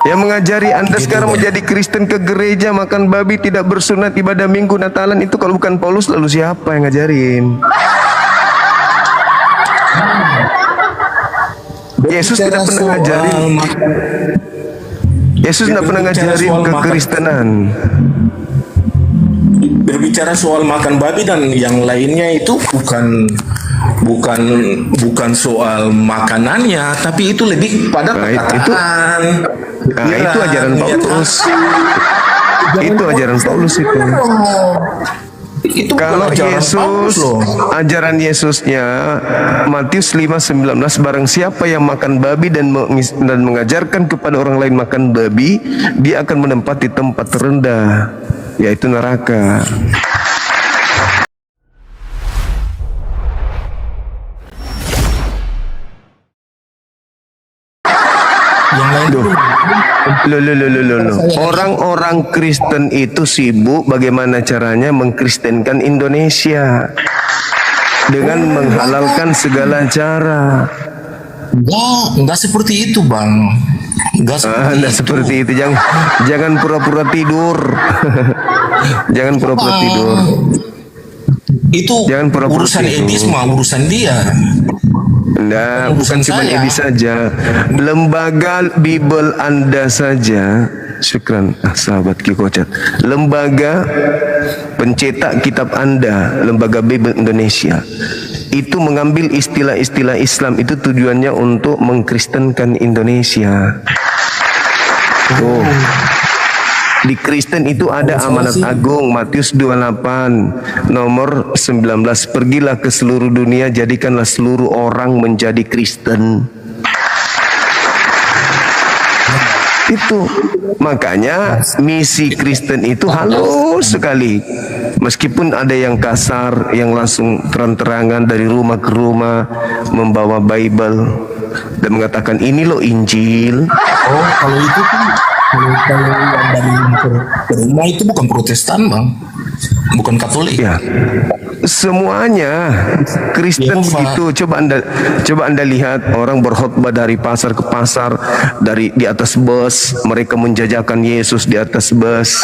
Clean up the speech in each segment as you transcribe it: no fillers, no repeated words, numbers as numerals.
Yang mengajari Anda Gitu sekarang Bang. menjadi Kristen, ke gereja, makan babi, tidak bersunat, ibadah minggu, Natalan, itu kalau bukan Paulus lalu siapa yang ngajarin? Yesus Berbicara tidak pernah soal ngajarin. Yesus tidak pernah berbicara ngajarin soal kekristenan. berbicara soal makan babi dan yang lainnya itu bukan bukan soal makanannya, tapi itu lebih pada Nah, perkataan. itu ajaran Paulus. Itu ajaran Paulus itu. Itu bukan Kalau ajaran Paulus Yesus, loh. ajaran Yesusnya Matius 5:19, barang siapa yang makan babi dan mengajarkan kepada orang lain makan babi, dia akan menempati tempat terendah, yaitu neraka. Yang lain Loh. Loh. Orang-orang Kristen itu sibuk bagaimana caranya mengkristenkan Indonesia dengan menghalalkan segala cara. enggak seperti itu, Bang. Enggak seperti Anda itu. seperti itu, jangan pura-pura tidur. Jangan pura-pura tidur. Itu Jangan pura-pura urusan tidur. etis mah urusan dia. Nah, bukan cuma saya. ini saja. Lembaga Bible Anda saja. Syukran, sahabat Kikocat. Lembaga pencetak kitab Anda, Lembaga Bible Indonesia, itu mengambil istilah-istilah Islam itu tujuannya untuk mengkristenkan Indonesia. Oh. Di Kristen itu ada amanat agung, Matius 28 nomor 19, pergilah ke seluruh dunia, jadikanlah seluruh orang menjadi Kristen. Itu makanya misi Kristen itu halus sekali. Meskipun ada yang kasar, yang langsung terang-terangan dari rumah ke rumah membawa Bible dan mengatakan ini loh Injil. Oh, kalau itu kan kalau yang dari rumah itu bukan Protestan, Bang. Bukan Katolik. Ya, semuanya Kristen Ya, Pak. begitu. Coba anda lihat orang berkhotbah dari pasar ke pasar, dari di atas bus, mereka menjajakan Yesus di atas bus.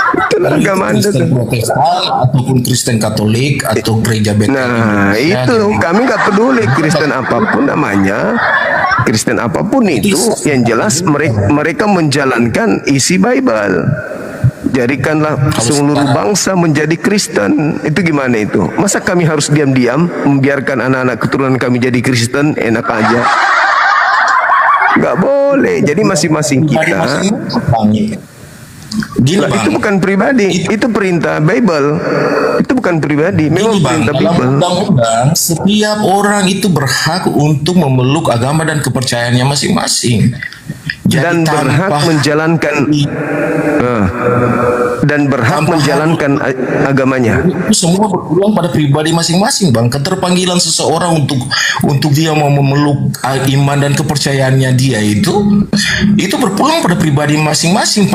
Itulah Itu agama Anda Kristen tuh. Protestan ataupun Kristen Katolik atau gereja BKI. Nah, itu kami nggak peduli Kristen apapun namanya. Kristen apapun itu, yang jelas mereka menjalankan isi Bible. Jadikanlah seluruh bangsa menjadi Kristen. Itu gimana itu? Masa kami harus diam-diam membiarkan anak-anak keturunan kami jadi Kristen? Enak aja. Nggak boleh. Jadi masing-masing kita. Gini, Lah, Bang. itu bukan pribadi, itu perintah Bible. Itu bukan pribadi, memang Gini, Bang, perintah dalam Bible. undang-undang setiap orang itu berhak untuk memeluk agama dan kepercayaannya masing-masing. Jadi Dan berhak tanpa- menjalankan dan berhak Tanpa menjalankan agamanya. itu semua berpulang pada pribadi masing-masing, Bang. Keterpanggilan seseorang untuk dia mau memeluk iman dan kepercayaannya dia itu berpulang pada pribadi masing-masing,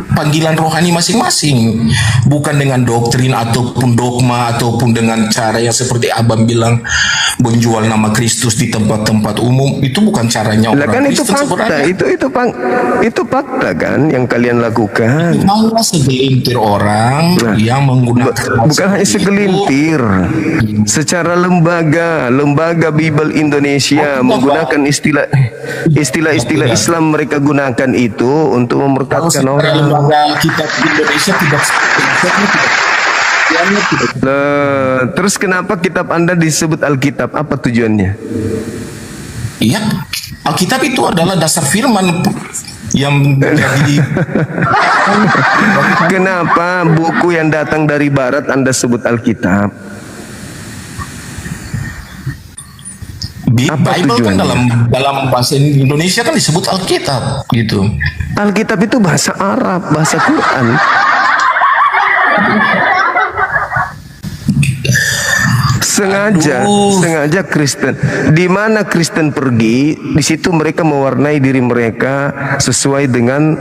panggilan rohani masing-masing, bukan dengan doktrin ataupun dogma ataupun dengan cara yang seperti Abang bilang menjual nama Kristus di tempat-tempat umum. Itu bukan caranya Lah kan orang itu Kristen fakta, sebenarnya. itu fakta kan yang kalian lakukan. Hanya segelintir orang yang menggunakan Bukan hanya segelintir, secara lembaga Bible Indonesia menggunakan istilah-istilah Islam mereka gunakan itu untuk Kalau memurtadkan secara orang. lembaga kitab Indonesia tidak Terus kenapa kitab Anda disebut Alkitab? Apa tujuannya? Iya, Alkitab itu adalah dasar firman yang menjadi Kenapa buku yang datang dari barat Anda sebut Alkitab? Apa Bible kan tujuannya? dalam bahasa Indonesia kan disebut Alkitab gitu. Alkitab itu bahasa Arab, bahasa Quran. Sengaja Kristen. Di mana Kristen pergi, di situ mereka mewarnai diri mereka sesuai dengan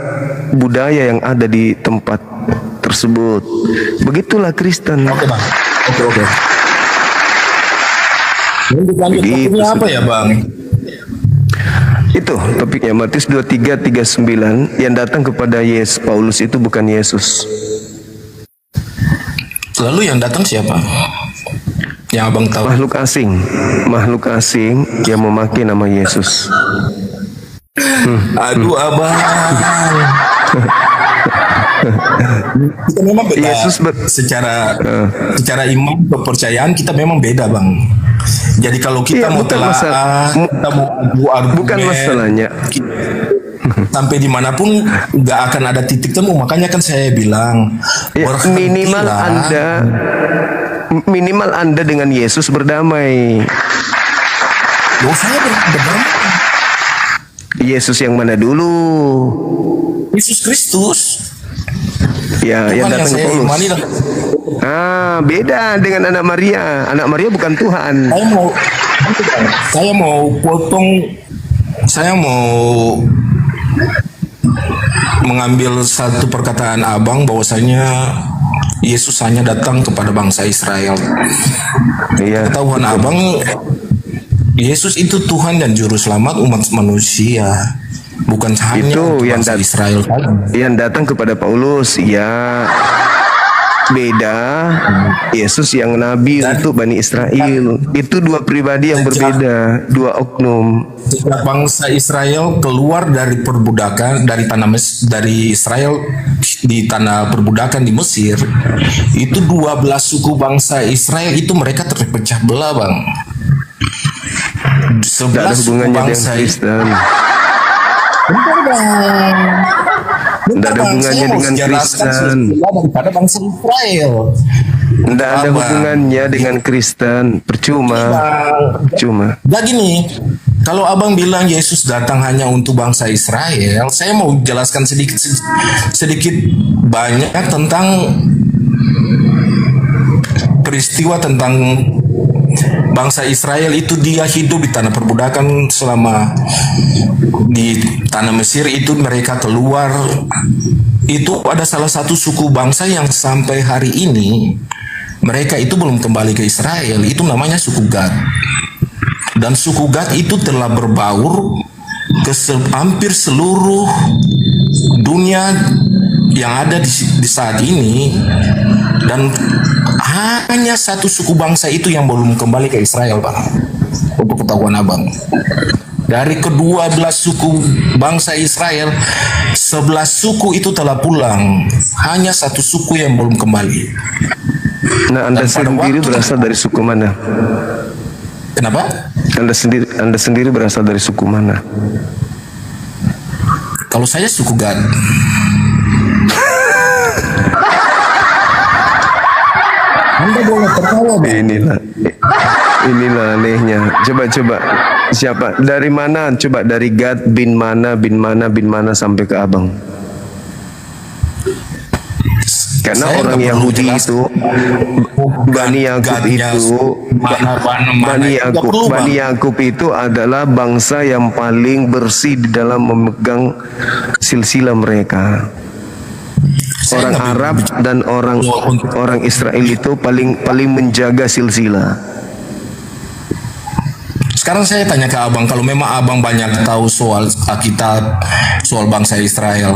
budaya yang ada di tempat tersebut. Begitulah Kristen. Oke, Bang. Oke. Lanjut Begitu, topiknya apa ya, Bang? Itu topiknya Matius 23:39, yang datang kepada Paulus itu bukan Yesus. Lalu yang datang siapa? Yang abang tahu? Makhluk asing yang memakai nama Yesus. Aduh abang. Kita memang beda. Secara iman kepercayaan kita memang beda bang. Jadi kalau kita mau kita mau adu argumen, bukan masalahnya. Sampai dimanapun nggak akan ada titik temu. Makanya kan saya bilang minimal anda dengan Yesus berdamai. Saya berdamai. Yesus yang mana dulu? Yesus Kristus. Ya, yang datang ke Paulus. Beda dengan anak Maria. Anak Maria bukan Tuhan. Saya mau mengambil satu perkataan abang bahwasanya Yesus hanya datang kepada bangsa Israel. Iya. Ketahuan abang, Yesus itu Tuhan dan Juru Selamat umat manusia. Bukan hanya itu yang bangsa Israel. Yang datang kepada Paulus, ya beda. Yesus yang nabi untuk Bani Israel. Itu dua pribadi yang berbeda, dua oknum. Sejak bangsa Israel keluar dari perbudakan dari Israel di tanah perbudakan di Mesir, itu 12 suku bangsa Israel itu mereka terpecah belah bang. 11 suku bangsa Kristen. Tidak ada hubungannya dengan Kristen. Daripada bangsa Israel. Tidak ada hubungannya dengan Kristen. Percuma. Nah gini, kalau abang bilang Yesus datang hanya untuk bangsa Israel, saya mau jelaskan sedikit banyak tentang peristiwa tentang bangsa Israel itu. Dia hidup di tanah perbudakan selama di tanah Mesir itu, mereka keluar. Itu ada salah satu suku bangsa yang sampai hari ini mereka itu belum kembali ke Israel. Itu namanya suku Gad. Dan suku Gad itu telah berbaur ke hampir seluruh dunia yang ada di saat ini. Dan hanya satu suku bangsa itu yang belum kembali ke Israel, Bang. Untuk ketahuan abang. Dari kedua belas suku bangsa Israel, 11 suku itu telah pulang. Hanya satu suku yang belum kembali. Nah, Anda sendiri berasal dari suku mana? Kenapa? Anda sendiri berasal dari suku mana? Kalau saya suku Gad. Anda boleh tertawa, Bang. Inilah anehnya. Coba siapa? Dari mana? Coba dari Gad bin mana sampai ke abang. Karena Saya orang Yahudi itu, Bani Yakub itu adalah bangsa yang paling bersih di dalam memegang silsilah mereka. Orang Arab dan orang Israel itu paling menjaga silsilah. Sekarang saya tanya ke abang, kalau memang abang banyak tahu soal Alkitab, soal bangsa Israel,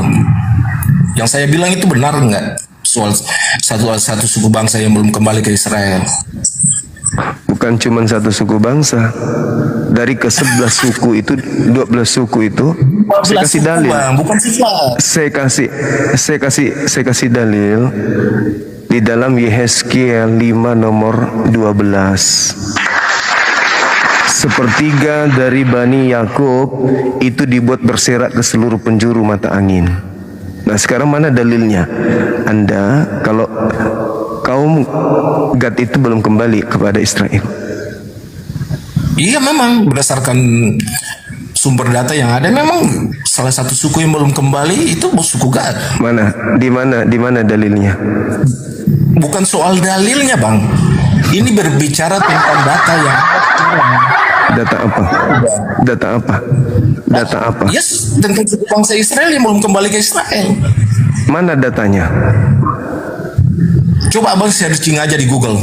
yang saya bilang itu benar nggak? Soal satu suku bangsa yang belum kembali ke Israel. Bukan cuma satu suku bangsa. Dari ke-11 suku itu, 12 suku itu, saya kasih dalil. Bukan Saya kasih dalil di dalam Yehezkiel 5 nomor 12. Sepertiga dari Bani Yakub itu dibuat berserak ke seluruh penjuru mata angin. Nah, sekarang mana dalilnya? Anda, kalau kaum Gad itu belum kembali kepada Israel. Iya, memang berdasarkan sumber data yang ada, memang salah satu suku yang belum kembali itu suku Gad. Mana? Di mana dalilnya? Bukan soal dalilnya, Bang. Ini berbicara tentang data yang Data apa? Yes, tentang suku bangsa Israel yang belum kembali ke Israel. Mana datanya? Coba abang searching aja di Google.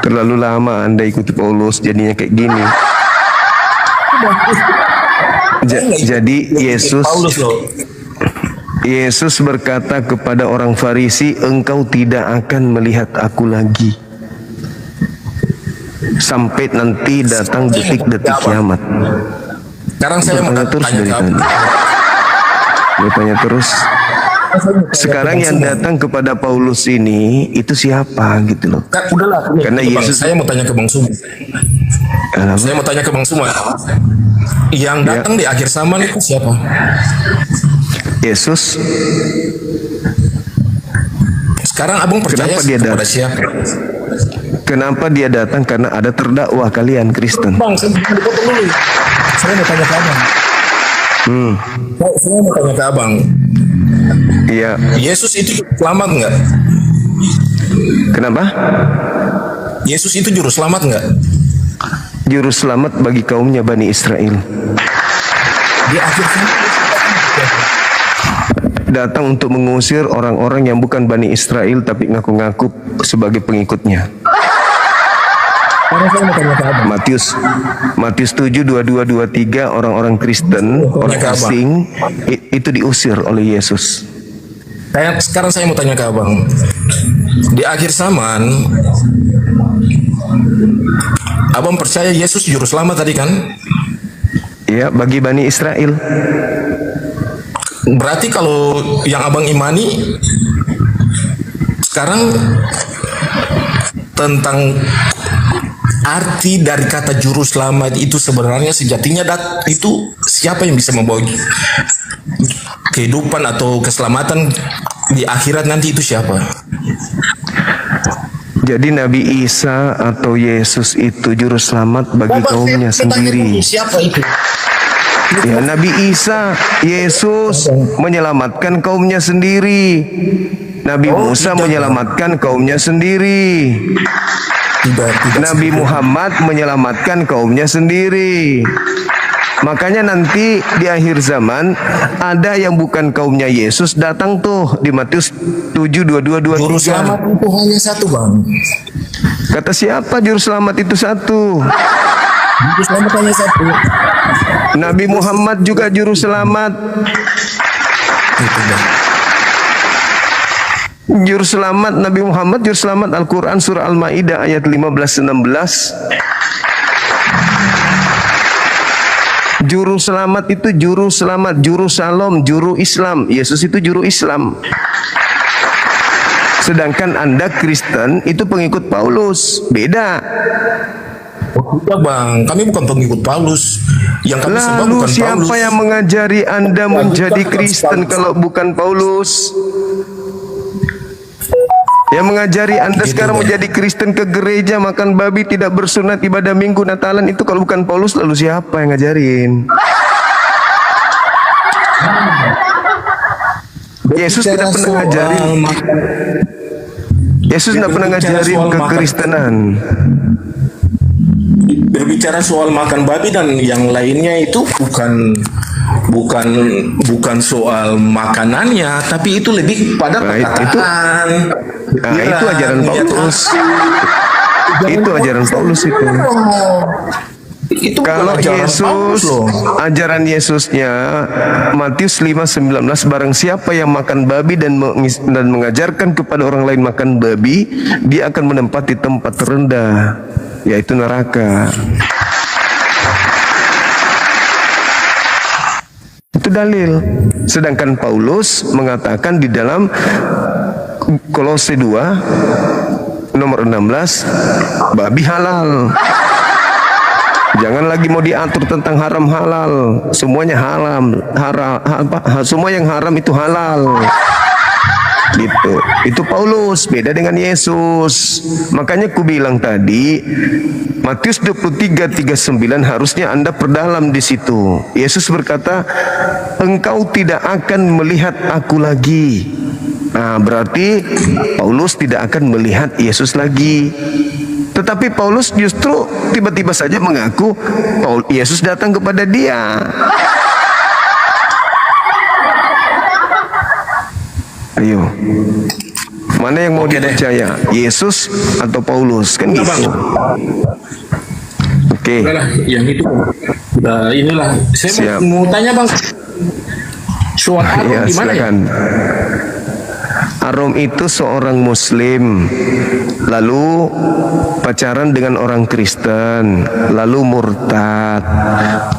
Terlalu lama Anda ikuti Paulus, jadinya kayak gini. Jadi Yesus berkata kepada orang Farisi, engkau tidak akan melihat aku lagi sampai nanti datang detik-detik kiamat. Sekarang saya mau Bertanya terus tanya dari ke tadi. Bertanya terus. Sekarang yang datang kepada Paulus ini itu siapa gitu loh? Udahlah, Karena Bang, Yesus. saya mau tanya ke Bang Suma. Saya mau tanya ke Bang Suma. Yang datang di akhir zaman itu siapa? Yesus. Sekarang abang percaya Kenapa dia kepada datang? siapa? Kenapa dia datang? Karena ada terdakwa kalian Kristen. Bang, saya mau dipotong dulu. Saya mau tanya ke abang. Saya mau tanya ke abang. Iya. Yesus itu selamat nggak? Kenapa? Yesus itu juru selamat nggak? Juru selamat bagi kaumnya Bani Israel. Di akhir zaman Datang untuk mengusir orang-orang yang bukan Bani Israel tapi ngaku-ngaku sebagai pengikutnya. sekarang saya mau tanya ke abang. Matius 7, 22, 23, orang-orang Kristen, orang asing itu diusir oleh Yesus. Sekarang saya mau tanya ke abang. Di akhir zaman, abang percaya Yesus juru selamat tadi kan? Ya, bagi Bani Israel. Berarti kalau yang abang imani sekarang tentang arti dari kata juru selamat itu sebenarnya sejatinya itu siapa yang bisa membawa kehidupan atau keselamatan di akhirat nanti itu siapa? Jadi Nabi Isa atau Yesus itu juru selamat bagi kaumnya sendiri. Siapa itu? Ya, Nabi Isa, Yesus menyelamatkan kaumnya sendiri. Nabi Musa menyelamatkan kaumnya sendiri. Nabi Muhammad menyelamatkan kaumnya sendiri. Makanya nanti di akhir zaman ada yang bukan kaumnya Yesus datang tuh di Matius 7, 22, 23. Juru selamat itu hanya satu, Bang. Kata siapa juru selamat itu satu? Juru selamat hanya satu. Nabi Muhammad juga juru selamat. Itu, Bang. Juru selamat Nabi Muhammad, juru selamat Al-Quran surah Al-Ma'idah ayat 15-16. Juru selamat itu juru selamat, juru salam, juru Islam. Yesus itu juru Islam. Sedangkan Anda Kristen itu pengikut Paulus. Beda. Tidak, Bang, kami bukan pengikut Paulus. Yang kami sembah Lalu bukan siapa Paulus. yang mengajari Anda menjadi Kristen kalau bukan Paulus? Yang mengajari Anda sekarang menjadi Kristen, ke gereja, makan babi, tidak bersunat, ibadah minggu, Natalan, itu kalau bukan Paulus, lalu siapa yang ngajarin? Yesus tidak pernah ngajarin. Yesus tidak pernah ngajarin kekristenan. Berbicara soal makan babi dan yang lainnya itu bukan soal makanannya, tapi itu lebih pada perkataan. Itu ajaran Paulus. Itu ajaran Paulus itu. Itu Kalau Yesus, loh. ajaran Yesusnya Matius 5:19, barang siapa yang makan babi dan mengajarkan kepada orang lain makan babi, dia akan menempati tempat terendah, yaitu neraka. Itu dalil. Sedangkan Paulus mengatakan di dalam Kolose 2 nomor 16, babi halal. Jangan lagi mau diatur tentang haram halal. Semuanya semua yang haram itu halal. Gitu. Itu Paulus, beda dengan Yesus. Makanya ku bilang tadi Matius 23:39 harusnya Anda perdalam di situ. Yesus berkata, engkau tidak akan melihat aku lagi. Nah, berarti Paulus tidak akan melihat Yesus lagi. Tetapi Paulus justru tiba-tiba saja mengaku Yesus datang kepada dia. Ayo. Mana yang mau Oke deh. dipercaya? Yesus atau Paulus? Kan Udah, gitu. Bang. Oke. Udahlah, yang itu udah inilah. Saya Siap. mau tanya Bang, soal Arum Ya, gimana ya? silakan. Arum itu seorang muslim, lalu pacaran dengan orang Kristen, lalu murtad.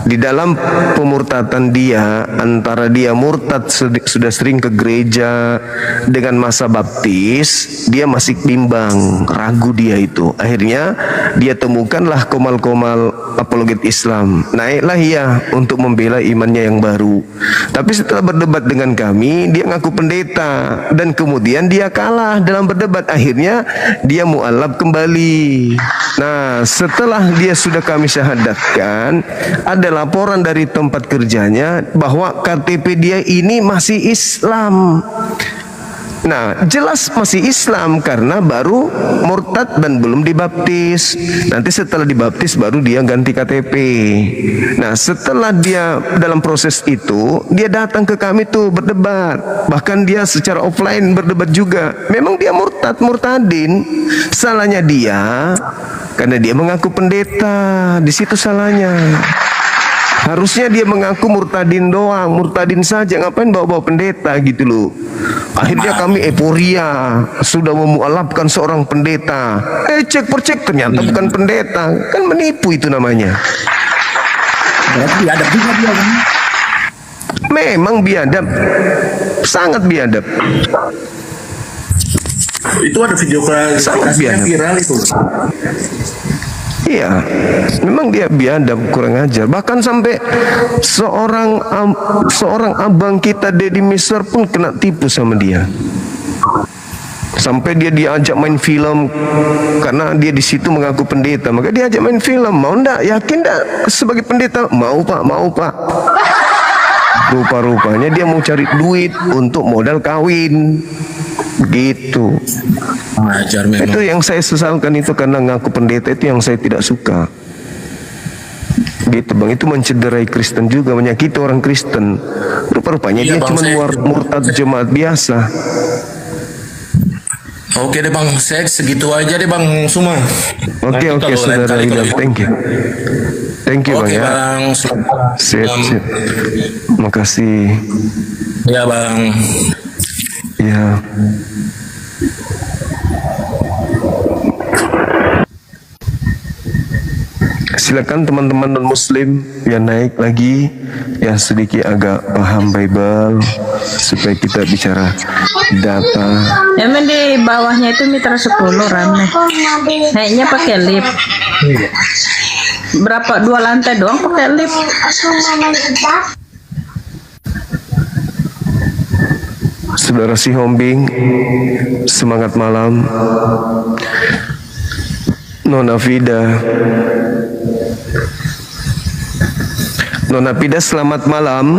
Di dalam pemurtatan dia, antara dia murtad sudah sering ke gereja, dengan masa baptis dia masih bimbang, ragu dia itu. Akhirnya dia temukanlah komal-komal apologet Islam. Naiklah ia untuk membela imannya yang baru. Tapi setelah berdebat dengan kami, dia ngaku pendeta, dan kemudian dia kalah dalam berdebat. Akhirnya dia mualaf kembali. Nah, setelah dia sudah kami syahadatkan, ada laporan dari tempat kerjanya bahwa KTP dia ini masih Islam. Nah, jelas masih Islam karena baru murtad dan belum dibaptis. Nanti setelah dibaptis baru dia ganti KTP. Nah, setelah dia dalam proses itu, dia datang ke kami tuh berdebat. Bahkan dia secara offline berdebat juga. Memang dia murtadin. Salahnya dia karena dia mengaku pendeta. Di situ salahnya. Harusnya dia mengaku murtadin doang, murtadin saja, ngapain bawa-bawa pendeta gitu loh. Akhirnya kami euforia, sudah memualafkan seorang pendeta. Cek percek ternyata bukan pendeta, kan menipu itu namanya. Berarti ada juga dia Bang. Memang biadab, sangat biadab. Itu ada video Sangat klarifikasinya biadab. viral itu. Iya, memang dia biadab, kurang ajar. Bahkan sampai seorang abang kita Deddy Mister pun kena tipu sama dia. Sampai dia diajak main film karena dia di situ mengaku pendeta, maka dia ajak main film. Mau ndak? Yakin ndak sebagai pendeta? Mau pak, mau pak. Rupa-rupanya dia mau cari duit untuk modal kawin. Gitu. Ajar memang. Itu yang saya sesalkan itu, karena ngaku pendeta itu yang saya tidak suka. Gitu bang, itu mencederai Kristen juga, menyakiti orang Kristen. Rupa-rupanya Iya, dia Bang, cuma saya- murtad jemaat biasa. Oke deh Bang, saya segitu aja deh Bang Suma. Oke, Nanti kalau lain saudara kali William, kalau- thank you. Thank you Oke bang ya. Bang, selamat Sip, malam. sip. Makasih. Ya Bang. Ya. Silakan teman-teman non muslim yang naik lagi, yang sedikit agak paham Bible, supaya kita bicara data. Emang di bawahnya itu mitra 10 rame. Naiknya pakai lift. Berapa? 2 lantai doang pakai lift. Saudara Si Hombing, semangat malam. Nona Vida, Nona Vida, selamat malam.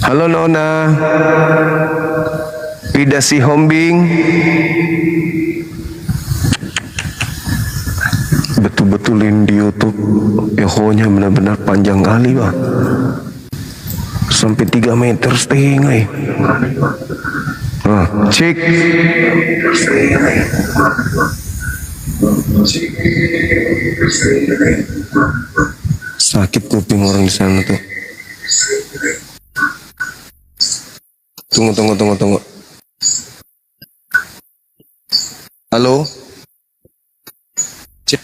Halo Nona Vida Si Hombing. Betul-betulin di YouTube, ehonya benar-benar panjang kali bang, sampai 3 meter setengah. Cek. Sakit kuping orang di sana tuh. Tunggu. Halo. Cek.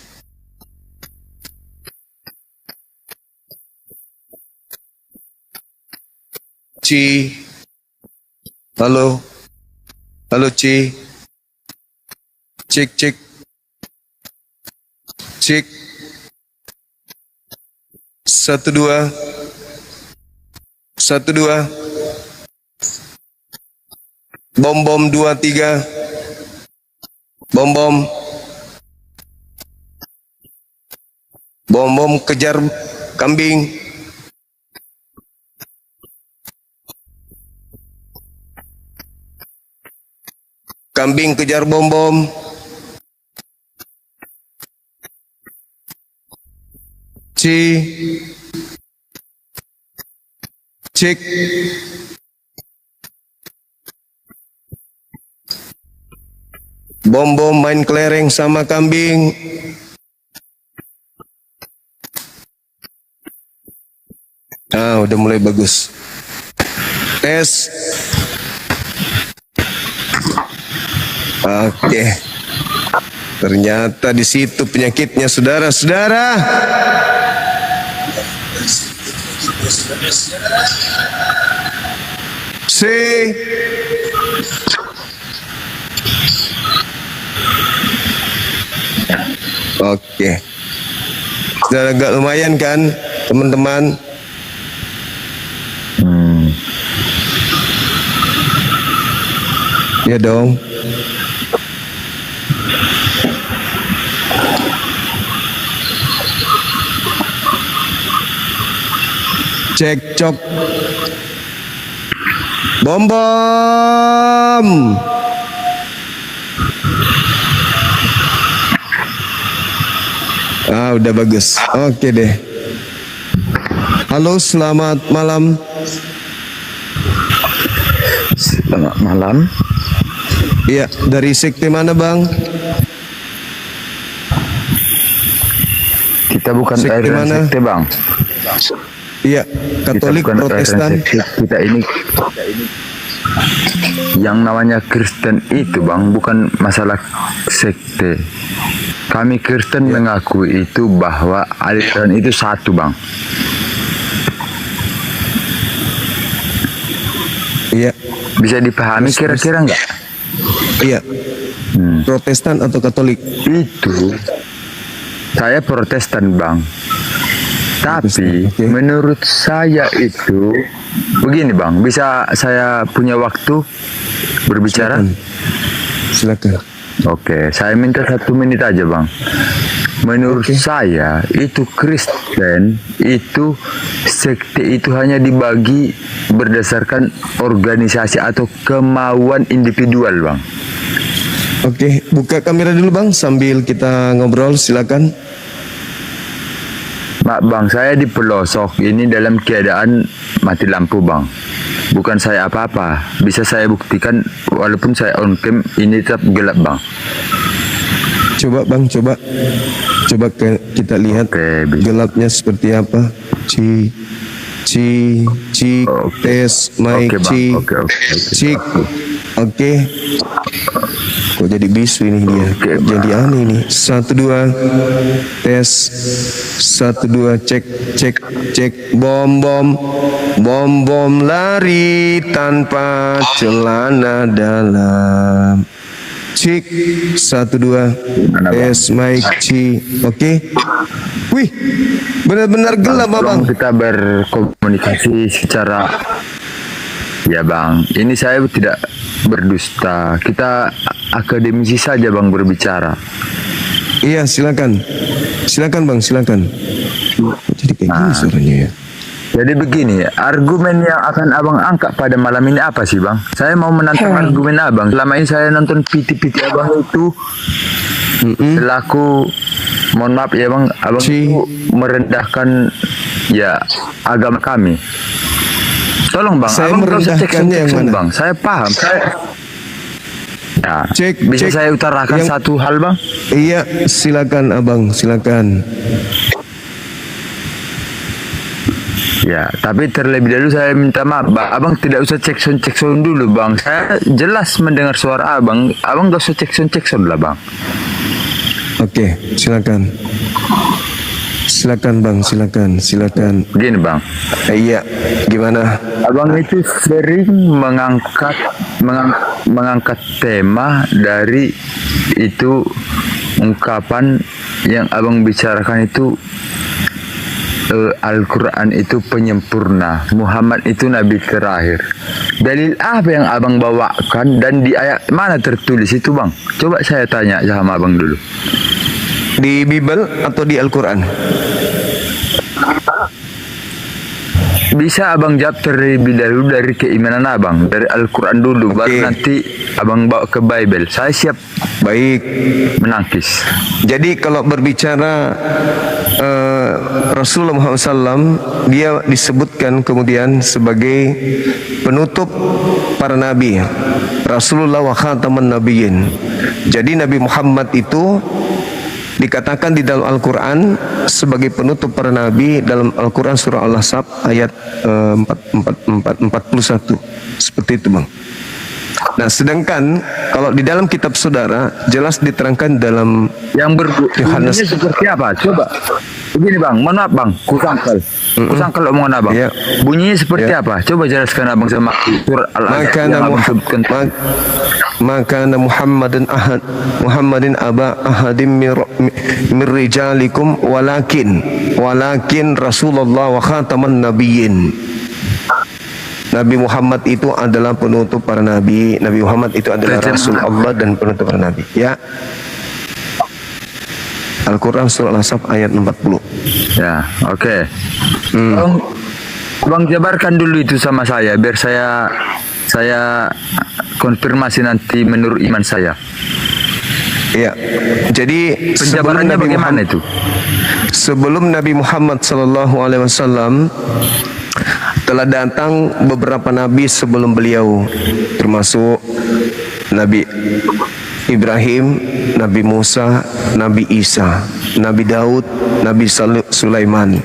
Ci. Halo. Halo Ci. Cek. Cek. 1 2. 1 2. Bom 2 3. Bom. Bom kejar kambing. Kambing kejar bom. Cek. Bom-bom main kelereng sama kambing. Udah mulai bagus. Tes. Oke. Ternyata di situ penyakitnya, saudara-saudara. C. Oke. Sudah agak lumayan kan, teman-teman? Ya dong. Cekcok. Bom bom. Udah bagus. Oke deh. Halo, selamat malam. Selamat malam. Iya, dari sekte mana, Bang? Kita bukan Sekte aliran mana? sekte, Bang. Iya, Katolik, Kita bukan Protestan. aliran sekte. Kita ini yang namanya Kristen itu, Bang, bukan masalah sekte. Kami Kristen mengakui itu bahwa aliran itu satu, Bang. Iya, Bisa dipahami kira-kira nggak? iya. Protestan atau Katolik? Itu saya Protestan, Bang. Tapi Oke. menurut saya itu begini, Bang. Bisa saya punya waktu berbicara? Silakan. Oke, saya minta 1 menit aja, Bang. Menurut saya itu Kristen itu sekte itu hanya dibagi berdasarkan organisasi atau kemauan individual, Bang. Oke, buka kamera dulu, Bang, sambil kita ngobrol. Silakan. Mak, Bang, saya di pelosok ini dalam keadaan mati lampu, Bang. Bukan saya apa-apa. Bisa saya buktikan walaupun saya on cam ini tetap gelap, Bang. Coba, Bang, coba. Coba kita lihat Oke, bisa. gelapnya seperti apa. Cik, tes, mic, Oke, Bang. cik, Oke. cik. Oke. Kok jadi bisu ini dia? Oke, Kok jadi aneh ini. 1 2 tes. 1 2 cek. Bom bom lari tanpa celana dalam. Cik. 1 2 tes, mic, cik. Oke. Wih, benar-benar gelap, Bang. Tolong kita berkomunikasi secara ya, Bang. Ini saya tidak berdusta. Kita akademisi saja, Bang, berbicara. Iya, silakan. Silakan, Bang, silakan. Jadi kayak gini suaranya ya. Jadi begini, argumen yang akan Abang angkat pada malam ini apa sih, Bang? Saya mau menantang argumen Abang. Selama ini saya nonton PT Abang itu selaku, mohon maaf ya, Bang, Abang itu merendahkan ya agama kami. Tolong, Bang, Saya Abang nggak usah merendahkannya yang cek-cek, mana? Bang. Saya paham. Ya, bisa cek. saya utarakan Yang- satu hal, Bang? Iya, silakan, Abang, silakan. Ya, tapi terlebih dahulu saya minta maaf, Bang. Abang tidak usah cek sound dulu, Bang. Saya jelas mendengar suara Abang. Abang gak usah cek sound lah, Bang. Oke, silakan. Silakan, Bang, silakan. Begini, Bang. Iya, gimana? Abang itu sering mengangkat tema dari itu ungkapan yang Abang bicarakan itu Al-Quran itu penyempurna, Muhammad itu nabi terakhir. Dalil apa yang Abang bawakan dan di ayat mana tertulis itu, Bang? Coba saya tanya sama Abang dulu. Di Bible atau di Al-Quran? Bisa Abang jawab terlebih dahulu dari keimanan Abang, dari Al-Quran dulu, baru nanti Abang bawa ke Bible. Saya siap Baik. menangkis. Jadi kalau berbicara Rasulullah Muhammad SAW, dia disebutkan kemudian sebagai penutup para nabi. Rasulullah wa khataman nabiyyin. Jadi Nabi Muhammad itu dikatakan di dalam Al-Quran sebagai penutup para nabi dalam Al-Quran surah Al-Ahzab ayat 41. Seperti itu, Bang. Nah, sedangkan kalau di dalam kitab saudara jelas diterangkan dalam Yang Yohanes. bunyinya seperti apa? Coba. Begini bang, mohon maaf bang, kusangkal omongan abang. Iya. Bunyinya seperti Iya. apa? Coba jelaskan abang sama surat Al-Ahzab yang abang sebutkan. maka Muhammadin aba ahadim mir rijalikum walakin Rasulullah wa khataman nabiyyin. Nabi Muhammad itu adalah penutup para nabi. Nabi Muhammad itu adalah Rasul Allah dan penutup para nabi. Ya. Al-Quran surah Al-Ahzab ayat 40. Ya, oke. Bang jabarkan dulu itu sama saya biar saya konfirmasi nanti menurut iman saya. Ya. Jadi Penjabarannya bagaimana itu? Sebelum Nabi Muhammad SAW telah datang beberapa nabi sebelum beliau, termasuk Nabi Ibrahim, Nabi Musa, Nabi Isa, Nabi Daud, Nabi Sulaiman,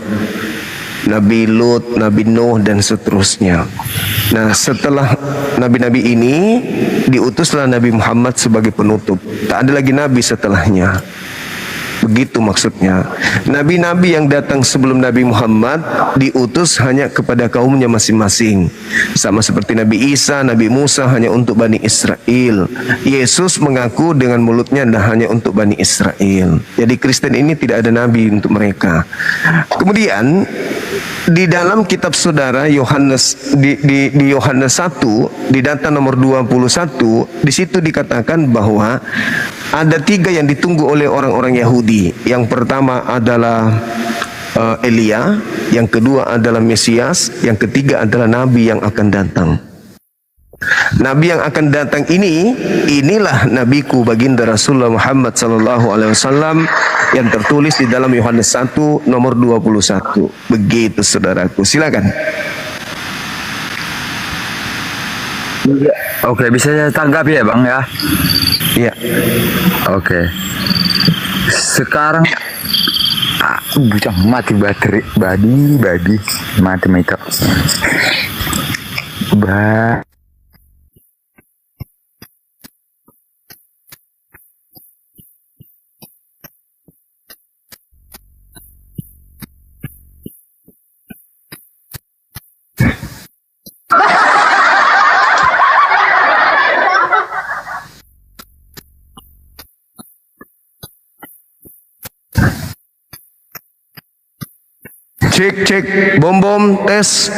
Nabi Lut, Nabi Nuh, dan seterusnya. Nah, setelah nabi-nabi ini diutuslah Nabi Muhammad sebagai penutup. Tak ada lagi nabi setelahnya. Begitu maksudnya. Nabi-nabi yang datang sebelum Nabi Muhammad diutus hanya kepada kaumnya masing-masing. Sama seperti Nabi Isa, Nabi Musa hanya untuk Bani Israel. Yesus mengaku dengan mulutnya hanya untuk Bani Israel. Jadi Kristen ini tidak ada nabi untuk mereka. Kemudian di dalam kitab saudara Yohanes di Yohanes 1 di data nomor 21 di situ dikatakan bahwa ada 3 yang ditunggu oleh orang-orang Yahudi. Yang pertama adalah Elia, yang kedua adalah Mesias, yang ketiga adalah Nabi yang akan datang. Nabi yang akan datang inilah nabiku baginda Rasulullah Muhammad SAW yang tertulis di dalam Yohanes 1 nomor 21. Begitu saudaraku, silakan. Oke, bisa saya tanggapi ya bang ya? Iya. Oke. Sekarang bujang mati baterai badi mati itu. Cek bom tes.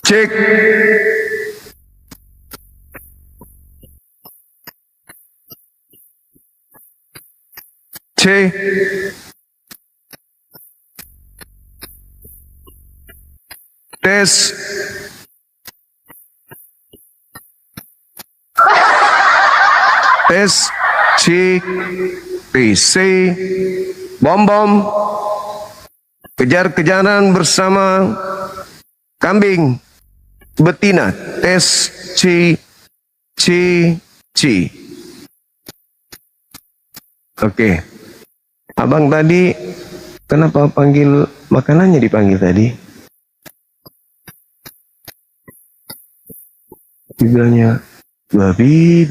Cek. Cek. Tes. Tes. Cek. PC. Bom. Kejar-kejaran bersama kambing betina. Tes. C. Oke. Abang tadi kenapa panggil makanannya dipanggil tadi? Dibilangnya babi.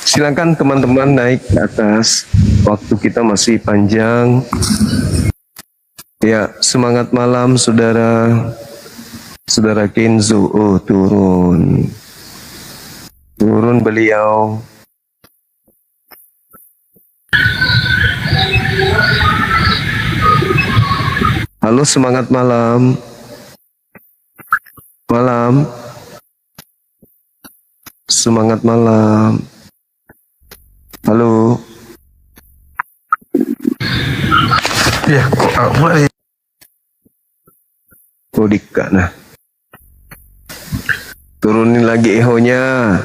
Silakan teman-teman naik ke atas. Waktu kita masih panjang. Ya, semangat malam saudara. Saudara Kenzo. Oh, turun beliau. Halo, semangat malam. Semangat malam. Halo. Ya, kok mulai. Oh, Dika, nah. Turunin lagi ehonya.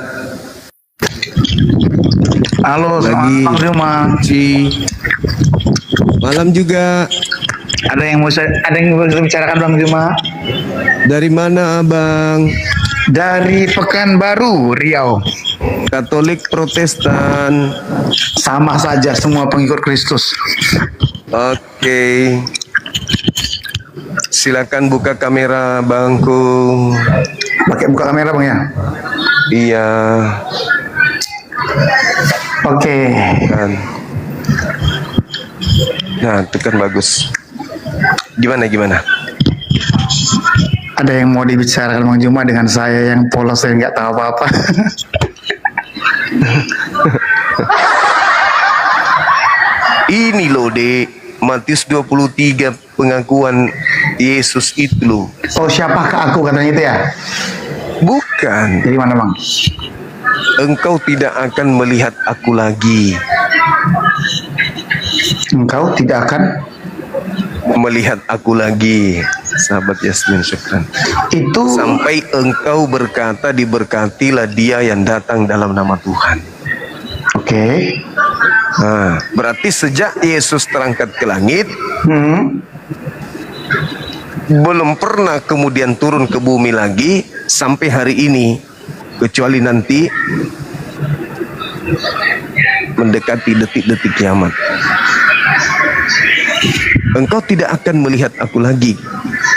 Halo, Lagi. selamat Bang Juma. Malam juga. Ada yang mau bicarakan Bang Juma? Dari mana abang? Dari Pekanbaru, Riau. Katolik, Protestan. Sama saja semua pengikut Kristus. Oke. Silakan buka kamera bangku. Pakai buka kamera Bang ya? Iya. Oke. Kan. Nah, tekan bagus. Gimana? Ada yang mau dibicarakan Bang Juma dengan saya yang polos dan nggak tahu apa-apa. Ini loh, Dek. Matius 23 pengakuan Yesus itu loh. Oh, siapakah aku katanya itu ya? Bukan. Jadi mana Bang? Engkau tidak akan melihat aku lagi. Engkau tidak akan Melihat aku lagi. Sahabat Yasmin, syukran. itu. Sampai engkau berkata, diberkatilah dia yang datang dalam nama Tuhan. Oke. Nah, berarti sejak Yesus terangkat ke langit, belum pernah kemudian turun ke bumi lagi sampai hari ini, kecuali nanti mendekati detik-detik kiamat. Engkau tidak akan melihat aku lagi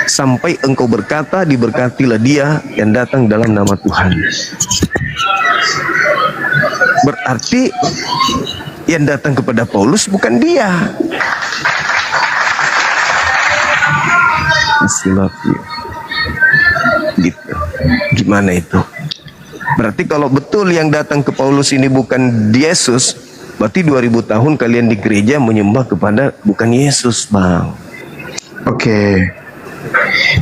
sampai engkau berkata, diberkatilah dia yang datang dalam nama Tuhan. Berarti yang datang kepada Paulus bukan dia. Bismillah. Gitu. Gimana itu? Berarti kalau betul yang datang ke Paulus ini bukan Yesus, berarti 2000 tahun kalian di gereja menyembah kepada bukan Yesus, Bang. Oke.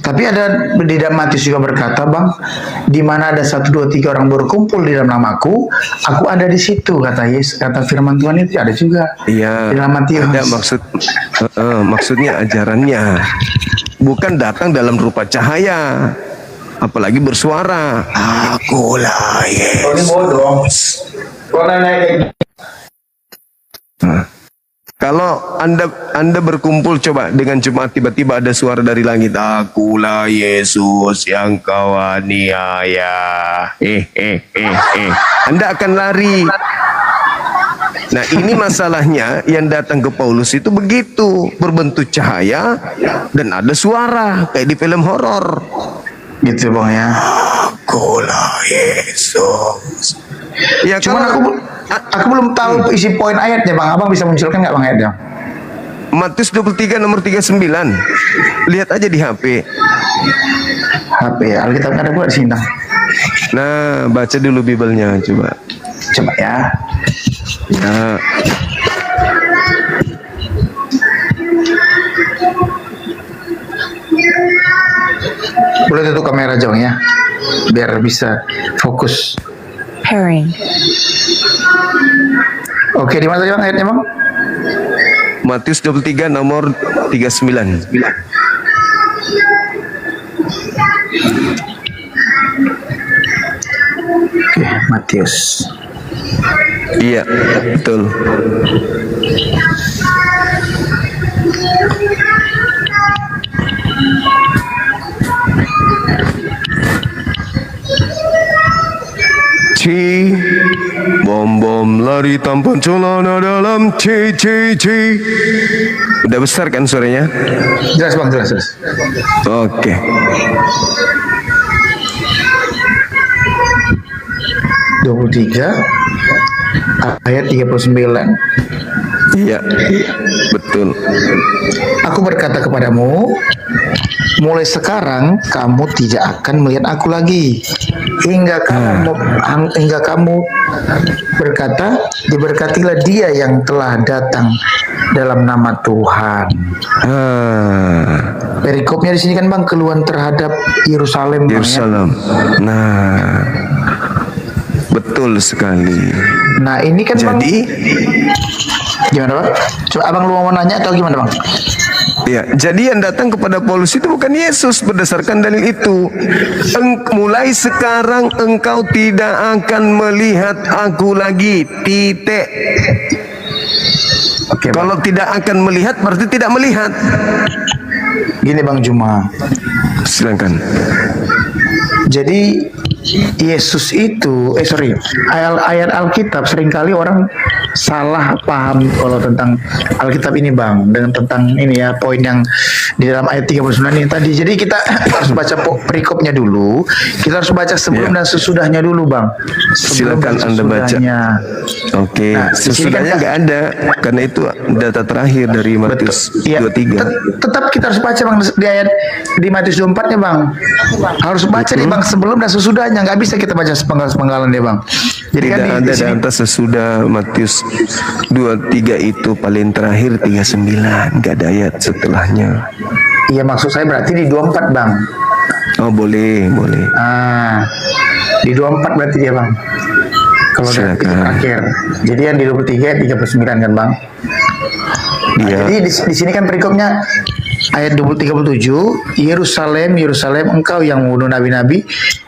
Tapi ada di dalam Matius juga berkata, Bang, di mana ada 1, 2, 3 orang berkumpul di dalam namaku, aku ada di situ, kata Yesus, kata firman Tuhan itu ada juga. Iya. Di dalam Matius. Ada maksudnya ajarannya. Bukan datang dalam rupa cahaya, apalagi bersuara. Akulah Yesus. Nah, kalau anda berkumpul coba dengan jemaat, tiba-tiba ada suara dari langit, akulah Yesus yang kau aniaya. Anda akan lari. Nah, ini masalahnya yang datang ke Paulus itu begitu, berbentuk cahaya dan ada suara kayak di film horor. Gitu Bang ya. Akulah Yesus. Ya, Cuman aku belum tahu isi poin ayatnya Bang. Abang bisa munculkan nggak Bang ayatnya? Matius 23 nomor 39. Lihat aja di HP. HP ya. Alkitab ada buat di sini. Nah, baca dulu Bibelnya coba. Coba ya. Ya. Boleh tutup kamera Jong ya. Biar bisa fokus. Pairing. Oke, di mana tadi Bang ayatnya Bang? Matius 23 nomor 39. Oke, Matius. Iya, betul. Ci, bom bom lari tanpa celana dalam ci. Udah besar kan suaranya? Jelas Bang, jelas. Oke. Tiga ayat 39. Iya, betul. Aku berkata kepadamu, mulai sekarang kamu tidak akan melihat aku lagi hingga kamu berkata, diberkatilah dia yang telah datang dalam nama Tuhan. Perikopnya di sini kan Bang, keluhan terhadap Yerusalem. Yerusalem. Nah, betul sekali. Nah ini kan Jadi, Bang, gimana Bang? Coba Abang lu mau nanya atau gimana Bang? Ya, jadi yang datang kepada Paulus itu bukan Yesus berdasarkan dalil itu. Mulai sekarang engkau tidak akan melihat aku lagi. Titik. Oke, Bang. Kalau tidak akan melihat berarti tidak melihat. Gini Bang Juma. Silakan. Jadi Yesus itu, ayat Alkitab seringkali orang salah paham kalau tentang Alkitab ini Bang, dengan tentang ini ya poin yang di dalam ayat 39 ini tadi. Jadi kita harus baca perikopnya dulu, kita harus baca sebelum dan sesudahnya dulu Bang. Sebelum Silakan dan Anda baca. sesudahnya. Oke, Nah, di sini sesudahnya kan- nggak ada karena itu data terakhir dari Matius Ya, 23. tetap kita harus baca Bang di ayat di Matius 24-nya Bang. Harus baca nih Bang sebelum dan sesudahnya, nggak bisa kita baca sepenggal-sepenggalan deh Bang. Jadi Tidak kan ada di sini data sesudah Matius 23 itu paling terakhir 39, nggak ada ayat setelahnya. iya maksud saya berarti di 24 Bang. Oh boleh. Ah, di 24 berarti dia Bang. Kalau dari Silakan. terakhir. Jadi yang di 23 39 kan Bang. Nah, Iya. jadi di sini kan perikopnya ayat 37, Yerusalem, Yerusalem, engkau yang membunuh nabi-nabi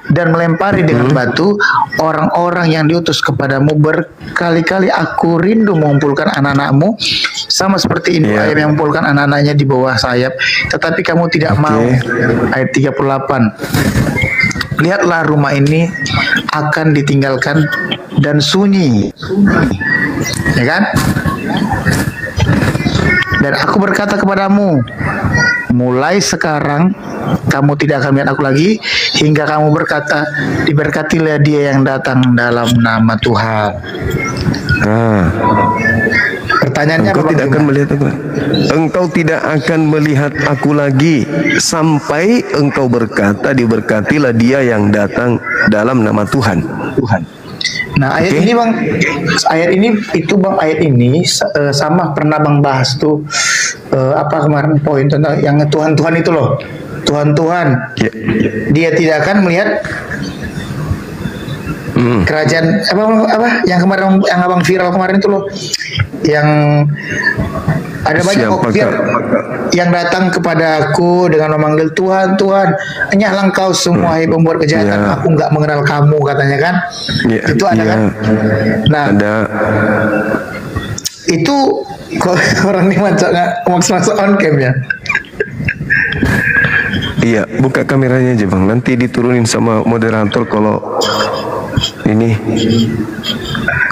dan melempari dengan batu orang-orang yang diutus kepadamu. Berkali-kali aku rindu mengumpulkan anak-anakmu sama seperti induk Iya. ayam yang mengumpulkan anak-anaknya di bawah sayap, tetapi kamu tidak Oke. mau. Ayat 38. Lihatlah rumah ini akan ditinggalkan dan sunyi. Ya kan? Dan aku berkata kepadamu, mulai sekarang kamu tidak akan melihat aku lagi hingga kamu berkata, diberkatilah dia yang datang dalam nama Tuhan. Ah, Pertanyaannya engkau apa Bang tidak Juma? akan melihat aku. Engkau tidak akan melihat aku lagi sampai engkau berkata, diberkatilah dia yang datang dalam nama Tuhan. Nah ayat Oke. ini Bang, ayat ini itu Bang, ayat ini sama pernah Bang bahas tuh apa kemarin poin tentang yang Tuhan-Tuhan itu loh, Tuhan-Tuhan. Ya. Dia tidak akan melihat kerajaan apa yang kemarin yang abang viral kemarin itu loh, yang ada banyak kok Siapakah? yang datang kepada aku dengan memanggil Tuhan, Tuhan, hanyalah engkau semua hai pembuat kejahatan, Ya. aku nggak mengenal kamu katanya kan. Ya, Itu ada ya. kan. Nah Ada. itu kok orang ini masuk on cam ya. Iya, buka kameranya aja Bang. Nanti diturunin sama moderator kalau ini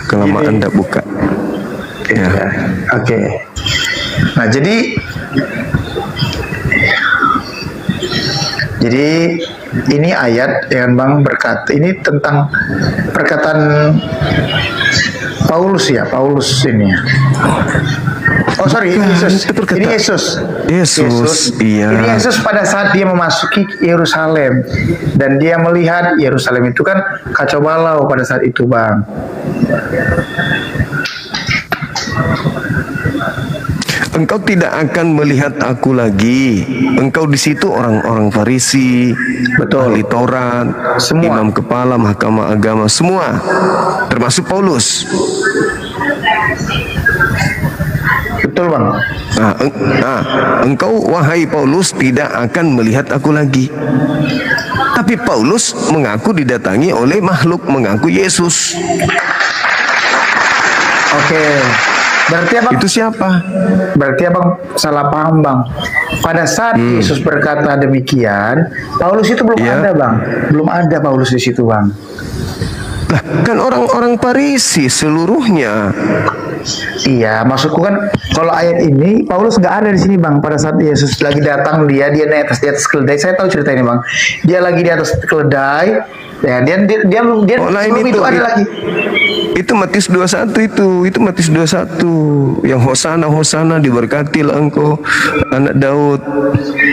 kelamaan ndak buka. Ya. Oke. Nah jadi ini ayat yang Bang berkata, ini tentang perkataan Paulus ya, Paulus ini ya. Oh sorry, ini Yesus. itu perkataan- Ini Yesus. Yesus, iya. Ini Yesus pada saat dia memasuki Yerusalem dan dia melihat Yerusalem itu kan kacau balau pada saat itu Bang. Engkau tidak akan melihat aku lagi. Engkau di situ orang-orang Farisi, Betul. ahli Taurat, Semua. imam kepala mahkamah agama, semua, termasuk Paulus. Betul Bang. Engkau wahai Paulus tidak akan melihat aku lagi. Tapi Paulus mengaku didatangi oleh makhluk mengaku Yesus. Oke. Berarti Abang Itu siapa? Berarti Abang salah paham Bang. Pada saat Yesus berkata demikian, Paulus itu belum Iya. ada Bang. Belum ada Paulus di situ Bang. Lah, kan orang-orang Farisi seluruhnya. Iya, maksudku kan kalau ayat ini Paulus nggak ada di sini Bang. Pada saat Yesus lagi datang dia naik di atas keledai. Saya tahu cerita ini Bang. Dia lagi di atas keledai. Ya, dia Oh, nah, sebelum ini itu tuh, ada lagi. Itu Matius 21 itu Matius 21 yang Hosana diberkatilah engkau anak Daud,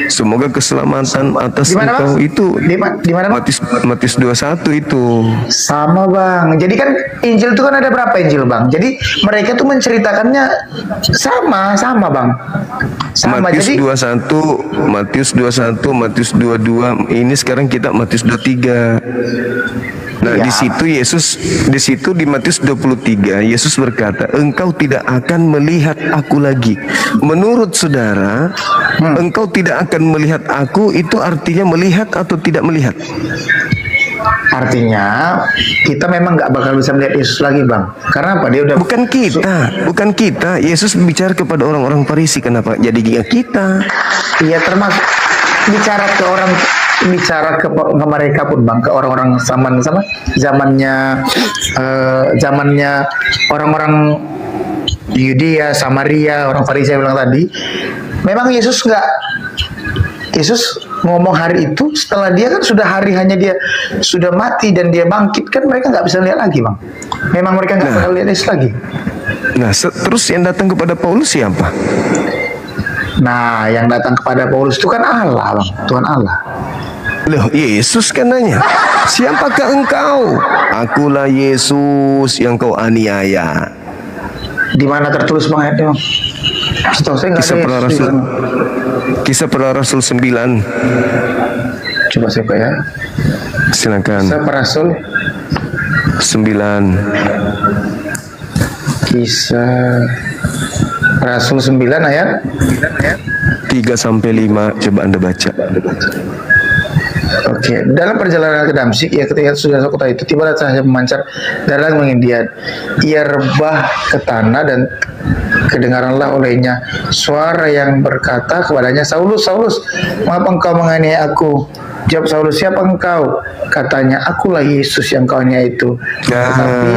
semoga keselamatan atas Di mana, engkau. Bang? Itu Di mana, Bang? Matius 21 itu. Sama Bang. Jadi kan Injil itu kan ada berapa Injil Bang? Jadi mereka tuh menceritakannya sama Bang. Sama. Matius Jadi 21, Matius 22, ini sekarang kita Matius 23. Nah, Iya. di situ di Matius 23 Yesus berkata, "Engkau tidak akan melihat aku lagi." Menurut saudara, engkau tidak akan melihat aku itu artinya melihat atau tidak melihat? Artinya kita memang nggak bakal bisa melihat Yesus lagi, Bang. Karena apa? Dia udah Bukan kita. Yesus bicara kepada orang-orang Farisi, kenapa jadi kita? Iya, termasuk bicara ke mereka pun, Bang, ke orang-orang zamannya orang-orang Yudea, Samaria, orang Farisi yang bilang tadi. Memang Yesus ngomong hari itu setelah dia kan sudah hanya dia sudah mati dan dia bangkit, kan mereka nggak bisa lihat lagi, Bang. Memang mereka nggak bisa lihat Yesus lagi. Nah, terus yang datang kepada Paulus siapa? Nah, yang datang kepada Paulus itu kan Allah, Bang, Tuhan Allah. Loh, Yesus kan nanya, "Siapakah engkau?" "Akulah Yesus yang kau aniaya." Di mana tertulis, Bang, ayatnya, Bang? Setahu saya nggak Kisah ada para Yesus di Rasul. sana. Kisah para Rasul 9. Coba saya ya. Silakan. Kisah para Rasul 9. Kisah Rasul 9 ayat 3 sampai 5, coba Anda baca. Oke, dalam perjalanan ke Damsyik, ya ketika sudah masuk kota itu, tibalah cahaya memancar dari langit mengelilingi dia. Ia rebah ke tanah dan kedengaranlah olehnya suara yang berkata kepadanya, "Saulus, Saulus, mengapa engkau menganiaya aku?" Jawab Saulus, "Siapa engkau?" Katanya, "Akulah Yesus yang kau aniaya itu." Tetapi,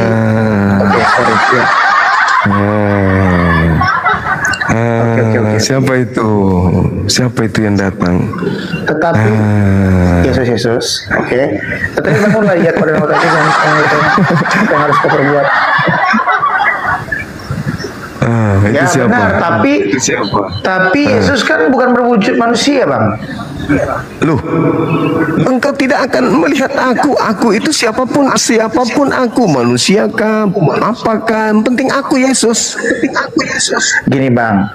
oke, sorry, ya. Oke. Siapa itu? Siapa itu yang datang? Tetapi Yesus, oke. Tetapi bangunlah, ia kepada kota itu yang harus kau perbuat. Itu Ya siapa? benar, tapi Yesus kan bukan berwujud manusia, Bang. Loh, engkau tidak akan melihat aku. Aku itu siapapun aku, manusiakah, apakah, yang penting aku Yesus. Gini, Bang,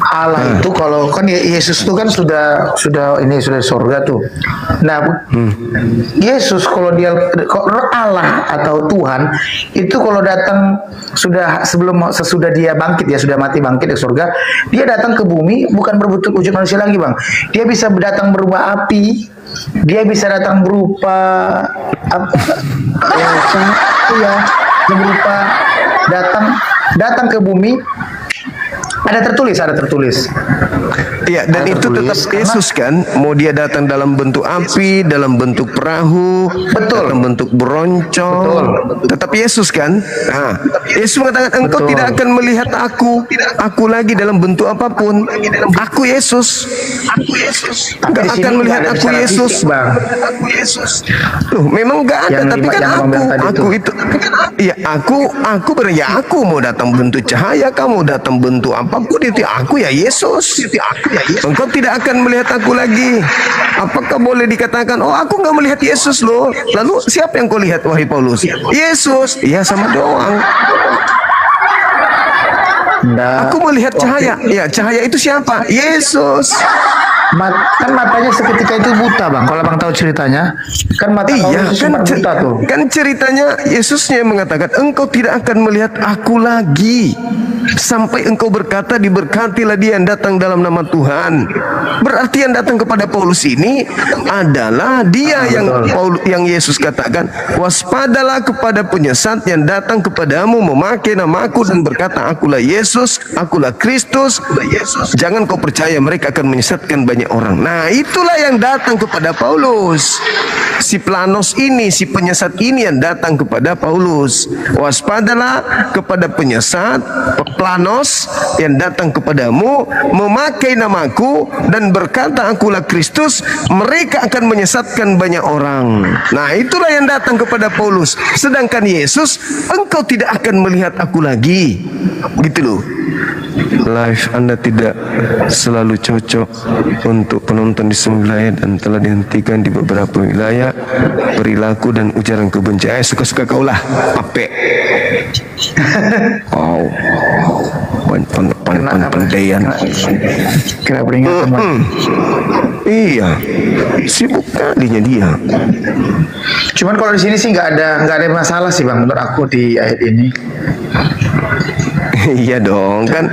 Allah itu kalau kan Yesus itu kan sudah di surga tuh. Nah, Yesus kalau Allah atau Tuhan itu kalau datang sesudah dia bangkit, ya sudah mati bangkit di surga, dia datang ke bumi bukan berbentuk wujud manusia lagi, Bang. Dia bisa datang berupa api, dia bisa datang berupa berupa datang ke bumi. Ada tertulis. Iya, dan Ada itu tetap tertulis, Yesus kan. Mau dia datang dalam bentuk api, dalam bentuk perahu, Betul. dalam bentuk beroncong, Betul. tetap Yesus kan. Nah, Yesus mengatakan, engkau Betul. tidak akan melihat aku lagi dalam bentuk apapun. Aku Yesus. Tapi Enggak di sini akan melihat nggak ada aku secara Yesus. fisik, Bang. Loh, memang enggak ada, Yang tapi lima- kan yang abang bilang tadi aku itu. Iya, aku mau datang bentuk cahaya, kamu datang bentuk apapun itu aku ya Yesus. Engkau tidak akan melihat aku lagi. Apakah boleh dikatakan, oh aku nggak melihat Yesus loh? Lalu siapa yang kau lihat, wahai Paulus? Yesus. Ya sama doang. Nggak. Aku melihat cahaya. Ya, cahaya itu siapa? Yesus. Kan matanya seketika itu buta, Bang. Kalau Bang tahu ceritanya, kan mata Iya, Paulus kan, sempat buta tuh. kan ceritanya Yesusnya yang mengatakan, engkau tidak akan melihat aku lagi sampai engkau berkata, diberkatilah dia yang datang dalam nama Tuhan. Berarti yang datang kepada Paulus ini adalah dia yang Yesus katakan, waspadalah kepada penyesat yang datang kepadamu memakai namaku dan berkata, akulah Yesus, akulah Kristus. Jangan kau percaya, mereka akan menyesatkan banyak orang. Nah, itulah yang datang kepada Paulus. Si Planos ini, si penyesat ini yang datang kepada Paulus. Waspadalah kepada penyesat Planos yang datang kepadamu memakai namaku dan berkata, akulah Kristus. Mereka akan menyesatkan banyak orang. Nah, itulah yang datang kepada Paulus. Sedangkan Yesus, engkau tidak akan melihat aku lagi. Gitu loh. Live Anda tidak selalu cocok untuk penonton di semua wilayah dan telah dihentikan di beberapa wilayah. Perilaku dan ujaran kebencian, suka-suka kaulah. Ape. Wow. Pandaian. Kira peringatan, Bang. Iya. Sibuk kalinya dia. Cuman kalau di sini sih nggak ada masalah sih bang menurut aku di ayat ini. Iya dong, kan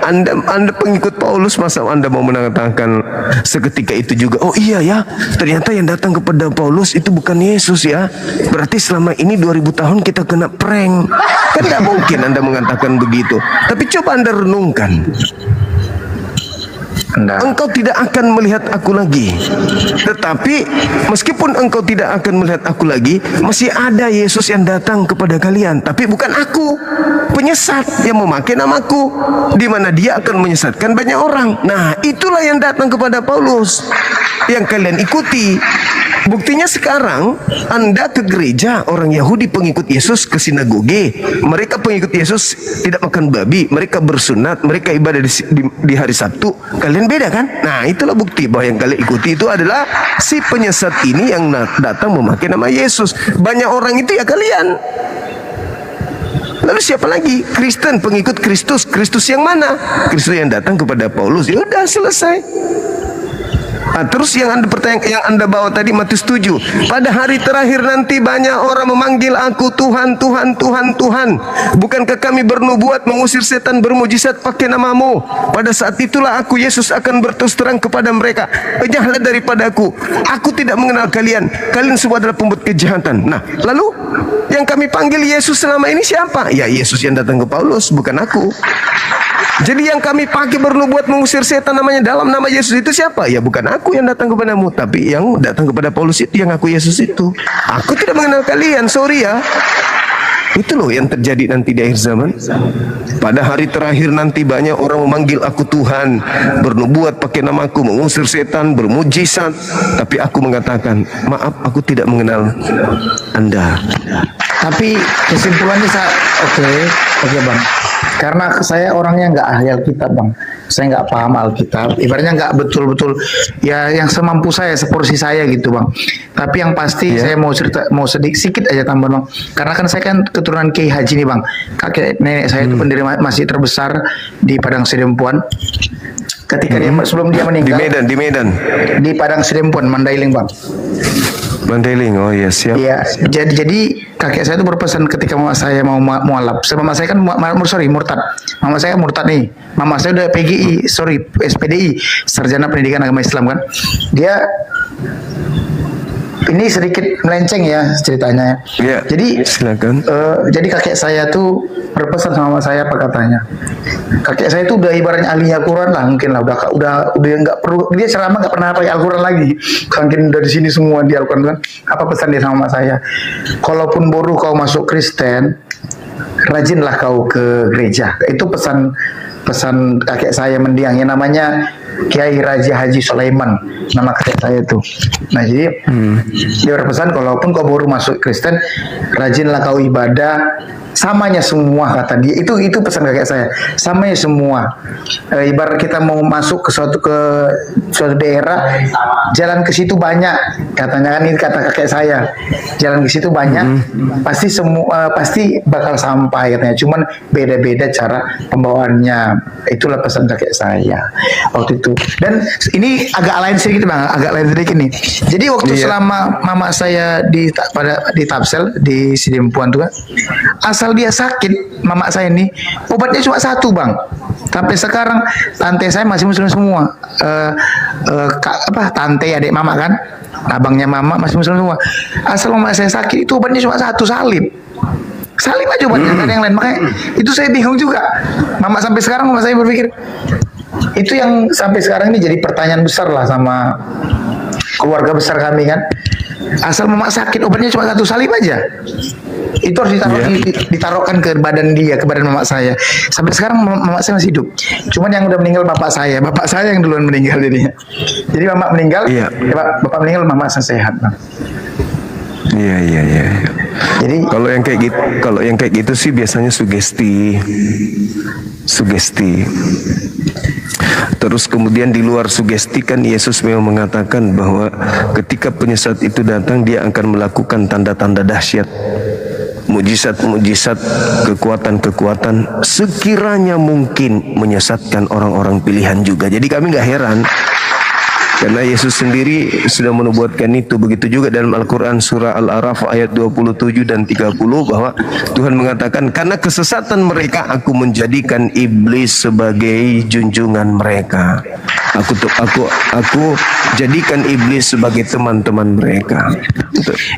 Anda pengikut Paulus, masa Anda mau mengatakan seketika itu juga, oh iya ya, ternyata yang datang kepada Paulus itu bukan Yesus ya, berarti selama ini 2000 tahun kita kena prank. Kan tidak mungkin Anda mengatakan begitu. Tapi coba Anda renungkan, engkau tidak akan melihat aku lagi. Tetapi meskipun engkau tidak akan melihat aku lagi, masih ada Yesus yang datang kepada kalian. Tapi bukan aku, penyesat yang memakai namaku, di mana dia akan menyesatkan banyak orang. Nah, itulah yang datang kepada Paulus, yang kalian ikuti. Buktinya sekarang Anda ke gereja, orang Yahudi pengikut Yesus ke sinagoge, mereka pengikut Yesus tidak makan babi, mereka bersunat, mereka ibadah di hari Sabtu. Kalian beda kan? Nah, itulah bukti bahwa yang kalian ikuti itu adalah si penyesat ini yang datang memakai nama Yesus. Banyak orang itu ya kalian. Lalu siapa lagi? Kristen, pengikut Kristus. Kristus yang mana? Kristus yang datang kepada Paulus. Ya udah, selesai. Nah, terus yang Anda bawa tadi Matius 7. Pada hari terakhir nanti banyak orang memanggil aku Tuhan, Tuhan, Tuhan, Tuhan. Bukankah kami bernubuat, mengusir setan, bermujizat pakai namamu? Pada saat itulah aku Yesus akan berterus terang kepada mereka, pergilah daripadaku, aku tidak mengenal kalian. Kalian semua adalah pembuat kejahatan. Nah, lalu yang kami panggil Yesus selama ini siapa? Ya Yesus yang datang ke Paulus, bukan aku. Jadi yang kami pakai bernubuat mengusir setan namanya dalam nama Yesus itu siapa? Ya bukan aku yang datang kepadamu, tapi yang datang kepada Paulus itu yang aku Yesus itu. Aku tidak mengenal kalian, sorry ya. Itu loh yang terjadi nanti di akhir zaman. Pada hari terakhir nanti banyak orang memanggil aku Tuhan, bernubuat pakai namaku, mengusir setan, bermujizat. Tapi aku mengatakan, maaf, aku tidak mengenal Anda. Tapi kesimpulannya oke bang. Karena saya orangnya nggak ahli Alkitab bang, saya nggak paham Alkitab, ibaratnya nggak betul-betul ya yang semampu saya, seporsi saya gitu bang. Tapi yang pasti saya mau cerita, mau sedikit aja tambah bang. Karena kan saya kan keturunan Kiai Haji nih bang, kakek nenek saya itu pendiri masjid terbesar di Padang Sidempuan. Ketika sebelum dia meninggal di Medan di Padang Sidempuan, Mandailing bang. Mandailing, oh iya siap. Iya, jadi kakek saya itu berpesan ketika mama saya mau mualaf. Mama saya kan murtad. Mama saya murtad nih. Mama saya udah SPDI, Sarjana Pendidikan Agama Islam kan. Dia ini sedikit melenceng ya ceritanya. Ya, jadi silakan. Jadi kakek saya tuh berpesan sama mama saya, apa katanya? Kakek saya itu udah ibaratnya ahli Al-Quran lah, mungkin lah udah nggak perlu, dia ceramah nggak pernah pakai Al-Quran lagi. Mungkin dari sini semua di Al-Quran kan. Apa pesan dia sama mama saya? Kalaupun baru kau masuk Kristen, rajinlah kau ke gereja. Itu pesan kakek saya mendiang, yang namanya Kiai Raja Haji Sulaiman, nama kakek saya itu. Nah jadi dia berpesan, kalaupun kau baru masuk Kristen, rajinlah kau ibadah, samanya semua kata dia. Itu pesan kakek saya, samanya semua. Ibarat kita mau masuk ke suatu daerah, jalan ke situ banyak, katanya kan, ini kata kakek saya, jalan ke situ banyak, pasti bakal sampai katanya. Cuman beda-beda cara pembawaannya. Itulah pesan kakek saya waktu itu. Dan ini agak lain sedikit bang, nih. Jadi waktu selama mama saya di Tapsel di Sidempuan tuh kan, asal dia sakit, mama saya ini obatnya cuma satu bang. Sampai sekarang tante saya masih muslim semua. Tante adik mama kan, abangnya mama masih muslim semua. Asal mama saya sakit itu obatnya cuma satu, salib aja obatnya, ada yang lain. Makanya itu saya bingung juga. Mama saya berpikir, itu yang sampai sekarang ini jadi pertanyaan besar lah sama keluarga besar kami kan. Asal mama sakit obatnya cuma satu, salib aja. Itu harus ditaruhkan ke badan dia, ke badan mama saya. Sampai sekarang mama saya masih hidup. Cuman yang udah meninggal bapak saya yang duluan meninggal jadinya. Jadi mama meninggal, bapak meninggal, mama saya sehat bang. Iya. Jadi kalau yang kayak gitu sih biasanya sugesti. Terus kemudian di luar sugesti kan Yesus memang mengatakan bahwa ketika penyesat itu datang, dia akan melakukan tanda-tanda dahsyat, mujizat-mujizat, kekuatan-kekuatan, sekiranya mungkin menyesatkan orang-orang pilihan juga. Jadi kami nggak heran Karena Yesus sendiri sudah menubuatkan itu. Begitu juga dalam Al-Quran surah Al-A'raf ayat 27 dan 30 bahwa Tuhan mengatakan, karena kesesatan mereka aku menjadikan iblis sebagai junjungan mereka. Aku jadikan iblis sebagai teman-teman mereka.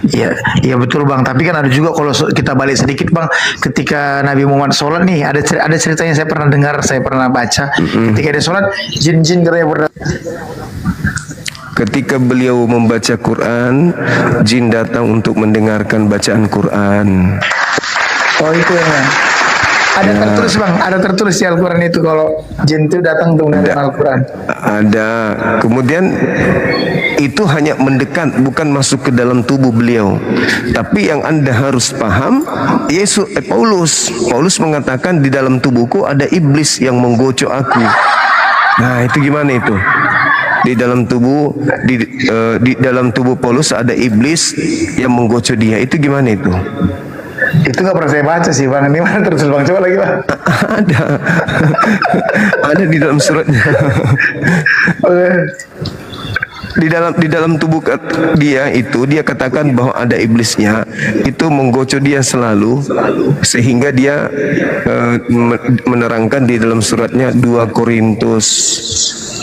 Iya, iya betul Bang. Tapi kan ada juga kalau kita balik sedikit Bang, ketika Nabi Muhammad sholat nih, ada ceritanya saya pernah dengar, saya pernah baca. Ketika dia sholat, jin-jin katanya Ketika beliau membaca Quran, jin datang untuk mendengarkan bacaan Quran. Oh itu ya. Ada tertulis Bang, ada tertulis di Al-Quran itu kalau jin itu datang untuk mendengar Al-Quran. Ada. Kemudian itu hanya mendekat, bukan masuk ke dalam tubuh beliau. Tapi yang Anda harus paham, Paulus mengatakan di dalam tubuhku ada iblis yang menggocok aku. Nah, itu gimana itu? Di dalam tubuh Paulus ada iblis yang menggocok dia. Itu gimana itu? Itu nggak pernah saya baca sih Bang. Ini mana tertulis Bang? Coba lagi Bang. Ada. Ada di dalam suratnya. Di dalam tubuh dia itu, dia katakan bahwa ada iblisnya itu menggocok dia selalu, sehingga dia menerangkan di dalam suratnya 2 Korintus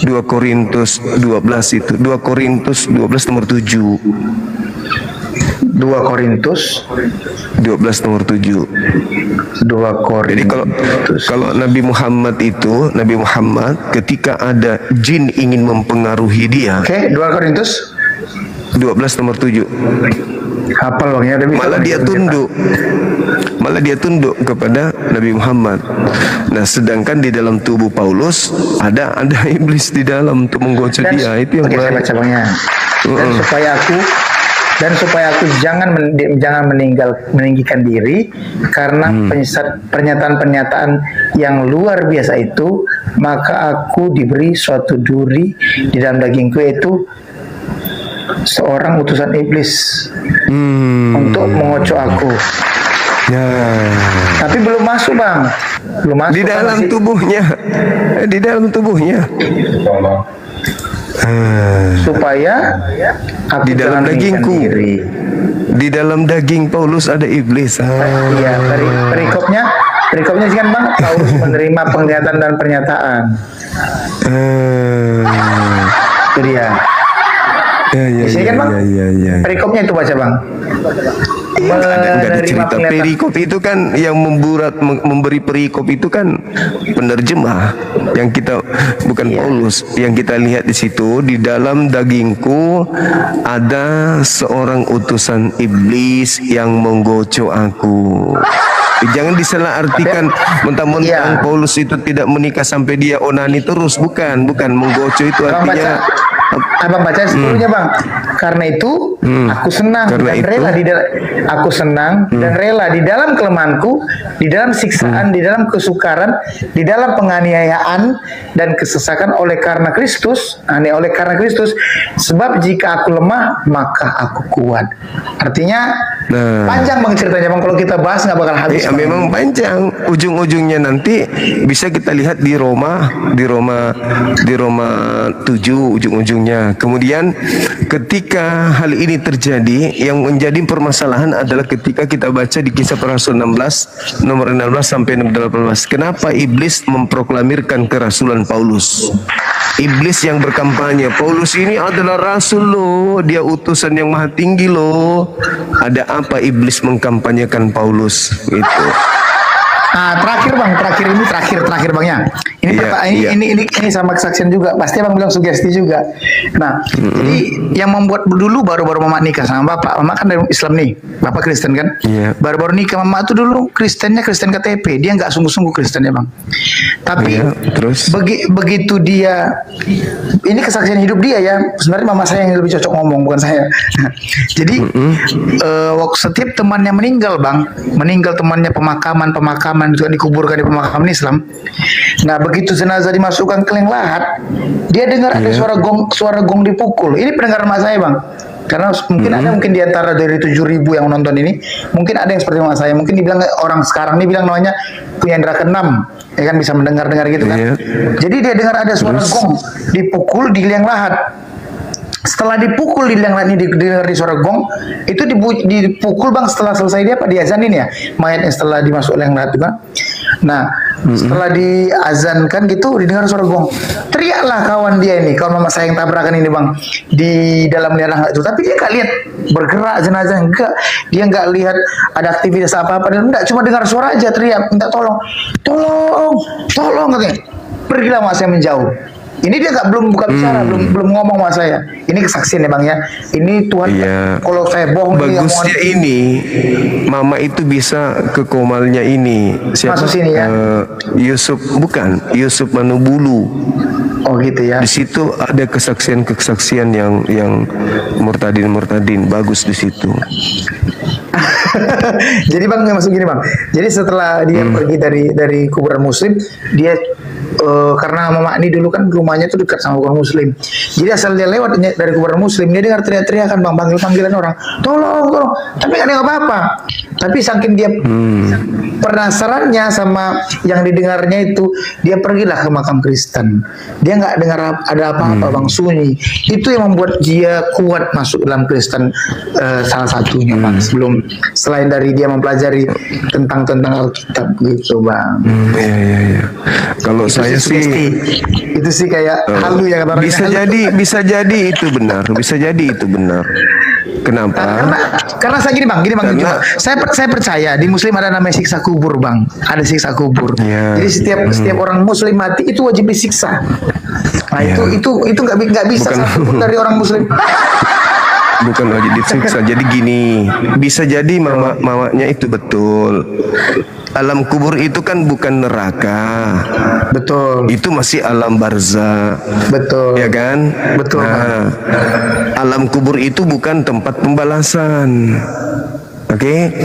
12 itu, 2 Korintus 12 nomor 7. 2 Korintus 12 nomor 7. 2 Korintus. Jadi kalau Nabi Muhammad ketika ada jin ingin mempengaruhi dia. Oke, 2 Korintus 12 nomor 7. Hafal Bang ya, Malah dia tunduk kepada Nabi Muhammad. Nah, sedangkan di dalam tubuh Paulus ada iblis di dalam untuk menggocok dia. Itu yang saya baca Bang ya. Dan supaya aku jangan meninggikan diri karena pernyataan-pernyataan yang luar biasa itu, maka aku diberi suatu duri di dalam dagingku, yaitu seorang utusan iblis untuk mengocok aku. Ya. Tapi belum masuk Bang, belum masuk Di dalam tubuhnya. Supaya aku Di dalam jangan meninggikan dagingku. diri. Di dalam daging Paulus ada iblis. Iya, perikopnya sih kan Bang, Paulus menerima penglihatan dan pernyataan. Itu dia. Di sini kan Bang, perikopnya itu baca Bang. Enggak cerita perikop itu kan yang memberi perikop itu kan penerjemah yang kita bukan Paulus. Yang kita lihat di situ, di dalam dagingku ada seorang utusan iblis yang menggocok aku. Jangan disalahartikan mentang-mentang Paulus itu tidak menikah sampai dia onani terus, bukan menggocok itu artinya Abang baca sebelumnya Bang. Karena itu aku senang dan rela di dalam kelemahanku, di dalam siksaan, di dalam kesukaran, di dalam penganiayaan dan kesesakan oleh karena Kristus. Sebab jika aku lemah maka aku kuat. Artinya panjang Bang ceritanya Bang, kalau kita bahas nggak bakal habis. Memang panjang, ujung-ujungnya nanti bisa kita lihat di Roma 7 ujung-ujungnya. Kemudian ketika hal ini terjadi, yang menjadi permasalahan adalah ketika kita baca di Kisah Para Rasul 16 nomor 16 sampai 18. Kenapa iblis memproklamirkan kerasulan Paulus? Iblis yang berkampanye, Paulus ini adalah rasul loh, dia utusan yang maha tinggi loh. Ada apa iblis mengkampanyekan Paulus? Itu. Terakhir Bang ya. Ini sama kesaksian juga. Pasti Bang bilang sugesti juga. Nah, jadi yang membuat dulu baru-baru Mama nikah sama Bapak. Mama kan dari Islam nih, Bapak Kristen kan? Baru-baru nikah Mama tuh dulu Kristen KTP. Dia nggak sungguh-sungguh Kristen ya Bang. Tapi terus begitu dia, ini kesaksian hidup dia ya. Sebenarnya Mama saya yang lebih cocok ngomong, bukan saya. Jadi waktu setiap temannya meninggal Bang, temannya pemakaman juga dikuburkan di pemakaman Islam. Nah, begitu jenazah dimasukkan ke liang lahat, dia dengar ada suara gong dipukul. Ini pendengaran mas saya Bang. Karena mungkin di antara dari 7.000 yang nonton ini, mungkin ada yang seperti mas saya. Mungkin dibilang orang sekarang ini bilang namanya punya indera keenam, ya kan, bisa mendengar gitu kan. Jadi dia dengar ada suara gong dipukul di liang lahat. Setelah dipukul di liang lainnya didengar di suara gong, itu dipukul bang setelah selesai dia apa diazanin ya mayatnya setelah dimasuk liang lahat bang. Nah setelah diazankan gitu didengar suara gong, teriaklah kawan dia ini, kawan mama saya yang tabrakan ini bang di dalam liang lahat itu, tapi dia nggak lihat bergerak jenazah, enggak, dia nggak lihat ada aktivitas apa-apa dan enggak, cuma dengar suara aja teriak minta tolong, tolong, tolong katanya. Pergilah mas saya menjauh. Ini dia belum buka bicara, belum ngomong sama saya. Ini kesaksian ya bang ya. Ini Tuhan, kalau saya bohong bagusnya ini, mama itu bisa ke komalnya ini. Siapa? Masuk sini ya. Yusuf Yusuf Manubulu. Oh gitu ya. Di situ ada kesaksian yang murtadin bagus di situ. Jadi bang masuk gini bang. Jadi setelah dia pergi dari kuburan muslim, dia karena mama ini dulu kan rumahnya tuh dekat sama kuburan muslim. Jadi asal dia lewat dari kuburan muslim, dia dengar teriak-teriakan bang, panggilan orang, tolong. Tapi nggak ada apa-apa. Tapi saking dia penasarannya sama yang didengarnya itu, dia pergilah ke makam Kristen. Dia nggak dengar ada apa-apa bang, sunyi. Itu yang membuat dia kuat masuk dalam Kristen, salah satunya bang. Selain dari dia mempelajari tentang Alkitab gitu bang. Iya. Kalau saya sih itu sih kayak halu ya kata orang. Bisa jadi itu benar. Kenapa? Karena saya gini bang, coba. Saya percaya di Muslim ada namanya siksa kubur bang, ada siksa kubur. Ya. Jadi setiap orang Muslim mati itu wajib disiksa. Nah itu nggak bisa satu dari orang Muslim. Bukan wajib disiksa. Jadi gini, bisa jadi mamanya itu betul. Alam kubur itu kan bukan neraka. Betul. Itu masih alam barzah. Betul. Ya kan? Betul. Nah, alam kubur itu bukan tempat pembalasan. Oke,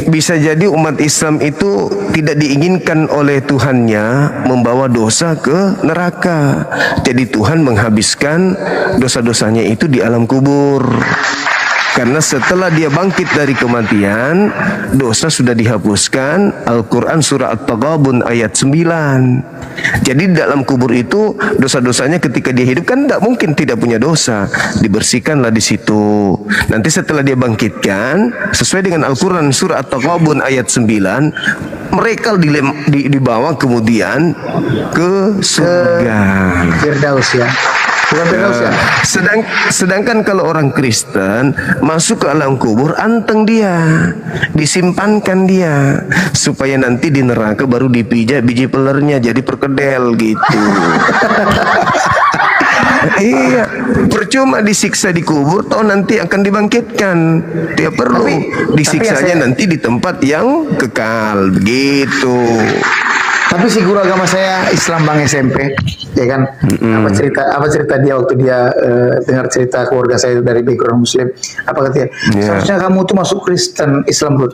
bisa jadi umat Islam itu tidak diinginkan oleh Tuhannya membawa dosa ke neraka. Jadi Tuhan menghabiskan dosa-dosanya itu di alam kubur. Karena setelah dia bangkit dari kematian, dosa sudah dihapuskan. Al-Quran surah At-Taghabun ayat 9. Jadi dalam kubur itu dosa-dosanya ketika dia hidup kan tidak mungkin tidak punya dosa. Dibersihkanlah di situ. Nanti setelah dia bangkitkan, sesuai dengan Al-Quran surah At-Taghabun ayat 9, mereka dibawa kemudian ke surga. Firdaus ya. Sedangkan kalau orang Kristen masuk ke alam kubur, anteng dia, disimpankan dia, supaya nanti di neraka baru dipijak biji pelernya jadi perkedel gitu. Iya, percuma disiksa di kubur, toh nanti akan dibangkitkan. Dia perlu disiksanya nanti di tempat yang kekal, begitu. Tapi si guru agama saya Islam bang SMP, ya kan? Apa cerita dia waktu dia dengar cerita keluarga saya dari background Muslim? Apa katanya? Seharusnya kamu tuh masuk Kristen Islam bro.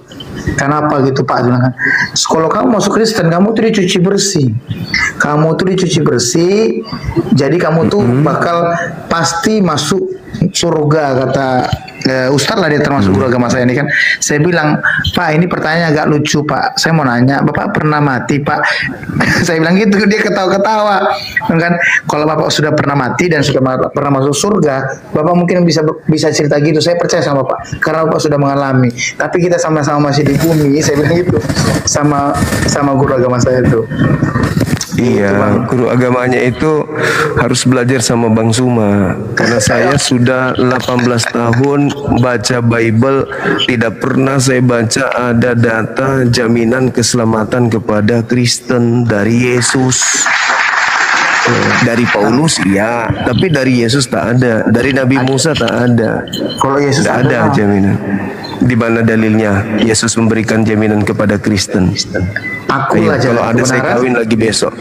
Kenapa gitu Pak? Bilang kan, kalau kamu masuk Kristen, kamu tuh dicuci bersih. Jadi kamu tuh bakal pasti masuk surga kata Ustadz lah, dia termasuk guru agama saya ini kan. Saya bilang, Pak ini pertanyaan agak lucu Pak, saya mau nanya, Bapak pernah mati Pak? Saya bilang gitu, dia ketawa-ketawa kan. Kalau Bapak sudah pernah mati dan sudah pernah masuk surga, Bapak mungkin bisa cerita gitu. Saya percaya sama Bapak karena Bapak sudah mengalami. Tapi kita sama-sama masih di bumi, saya bilang gitu sama guru agama saya itu. Iya, guru agamanya itu harus belajar sama Bang Suma. Karena saya sudah 18 tahun baca Bible, tidak pernah saya baca ada data jaminan keselamatan kepada Kristen dari Yesus. Dari Paulus iya, tapi dari Yesus tak ada, dari Nabi Musa tak ada. Kalau Yesus tak ada jaminan. Di mana dalilnya Yesus memberikan jaminan kepada Kristen? Akulah kalau ada saya kawin lagi besok.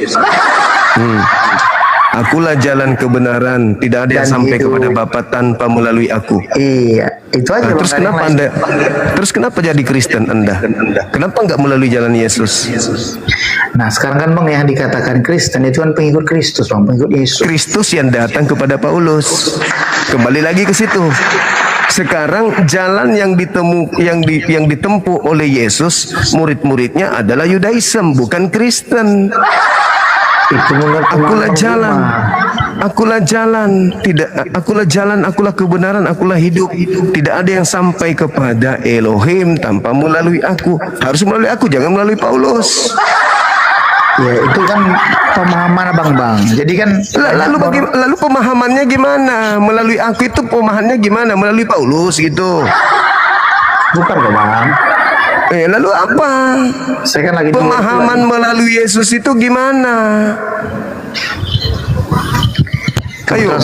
Akulah jalan kebenaran, tidak ada yang sampai kepada Bapa tanpa melalui aku. Iya, itu aja. Terus kenapa jadi Kristen Anda? Kenapa enggak melalui jalan Yesus? Nah sekarang kan bang yang dikatakan Kristen itu kan pengikut Kristus bang, pengikut Yesus. Kristus yang datang kepada Paulus. Kembali lagi ke situ. Sekarang jalan yang ditempuh oleh Yesus, murid-muridnya adalah Yudaism, bukan Kristen. Itu menurut akulah jalan. Akulah jalan, akulah kebenaran, akulah hidup. Tidak ada yang sampai kepada Elohim tanpa melalui aku. Harus melalui aku, jangan melalui Paulus. Ya, itu kan pemahaman abang bang. Jadi kan Lalu pemahamannya gimana? Melalui aku itu pemahamannya gimana? Melalui Paulus gitu. bukan kok bang. Lalu apa? Saya kan lagi Pemahaman melalui Yesus itu gimana? Ayo.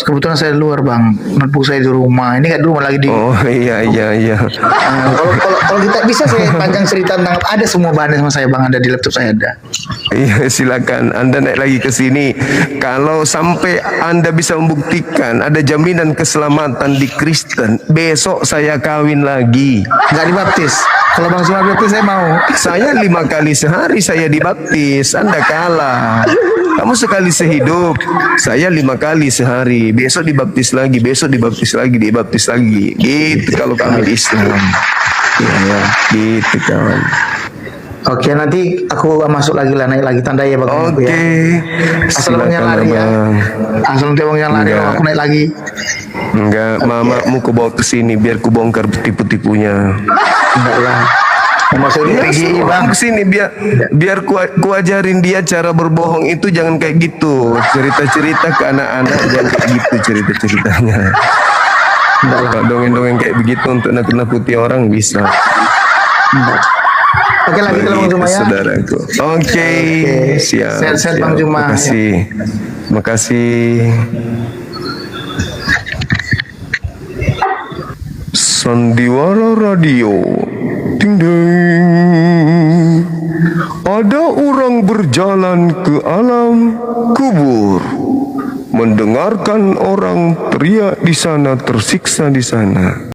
Kebetulan saya di luar bang. Notebook saya di rumah. Ini nggak di rumah lagi di. Oh iya. Kalau kita bisa saya panjang cerita tentang ada semua bahannya sama saya bang, ada di laptop saya ada. Iya, silakan Anda naik lagi ke sini. Kalau sampai Anda bisa membuktikan ada jaminan keselamatan di Kristen, besok saya kawin lagi. Nggak dibaptis. Kalau bang cuma dibaptis saya mau. Saya 5 kali sehari saya dibaptis. Anda kalah. Kamu sekali sehidup. Saya 5 kali sehari. Besok dibaptis lagi. Besok dibaptis lagi. Dibaptis lagi. Gitu kalau kami di Islam. Ya, gitu kawan. Oke, nanti aku masuk lagi lah, naik lagi tanda ya bang. Oke. Asal bang jangan lari ya. Asal bang jangan lari, aku naik lagi. Enggak, mamamu ku bawa ke sini biar ku bongkar tipu-tipunya. Enggak lah. Mau masuk Iya, PGI bang. Kesini biar ku ajarin dia cara berbohong itu jangan kayak gitu. Cerita-cerita ke anak-anak jangan kayak gitu cerita-ceritanya. Kalau dongeng-dongeng kayak begitu untuk nakut-nakuti orang bisa. Oke lagi kalau bang Juma ya. Saudaraku. Oke. Siap. Sehat-sehat bang Juma. Terima kasih. Sandiwara Radio. Ding ding. Ada orang berjalan ke alam kubur, mendengarkan orang teriak di sana, tersiksa di sana.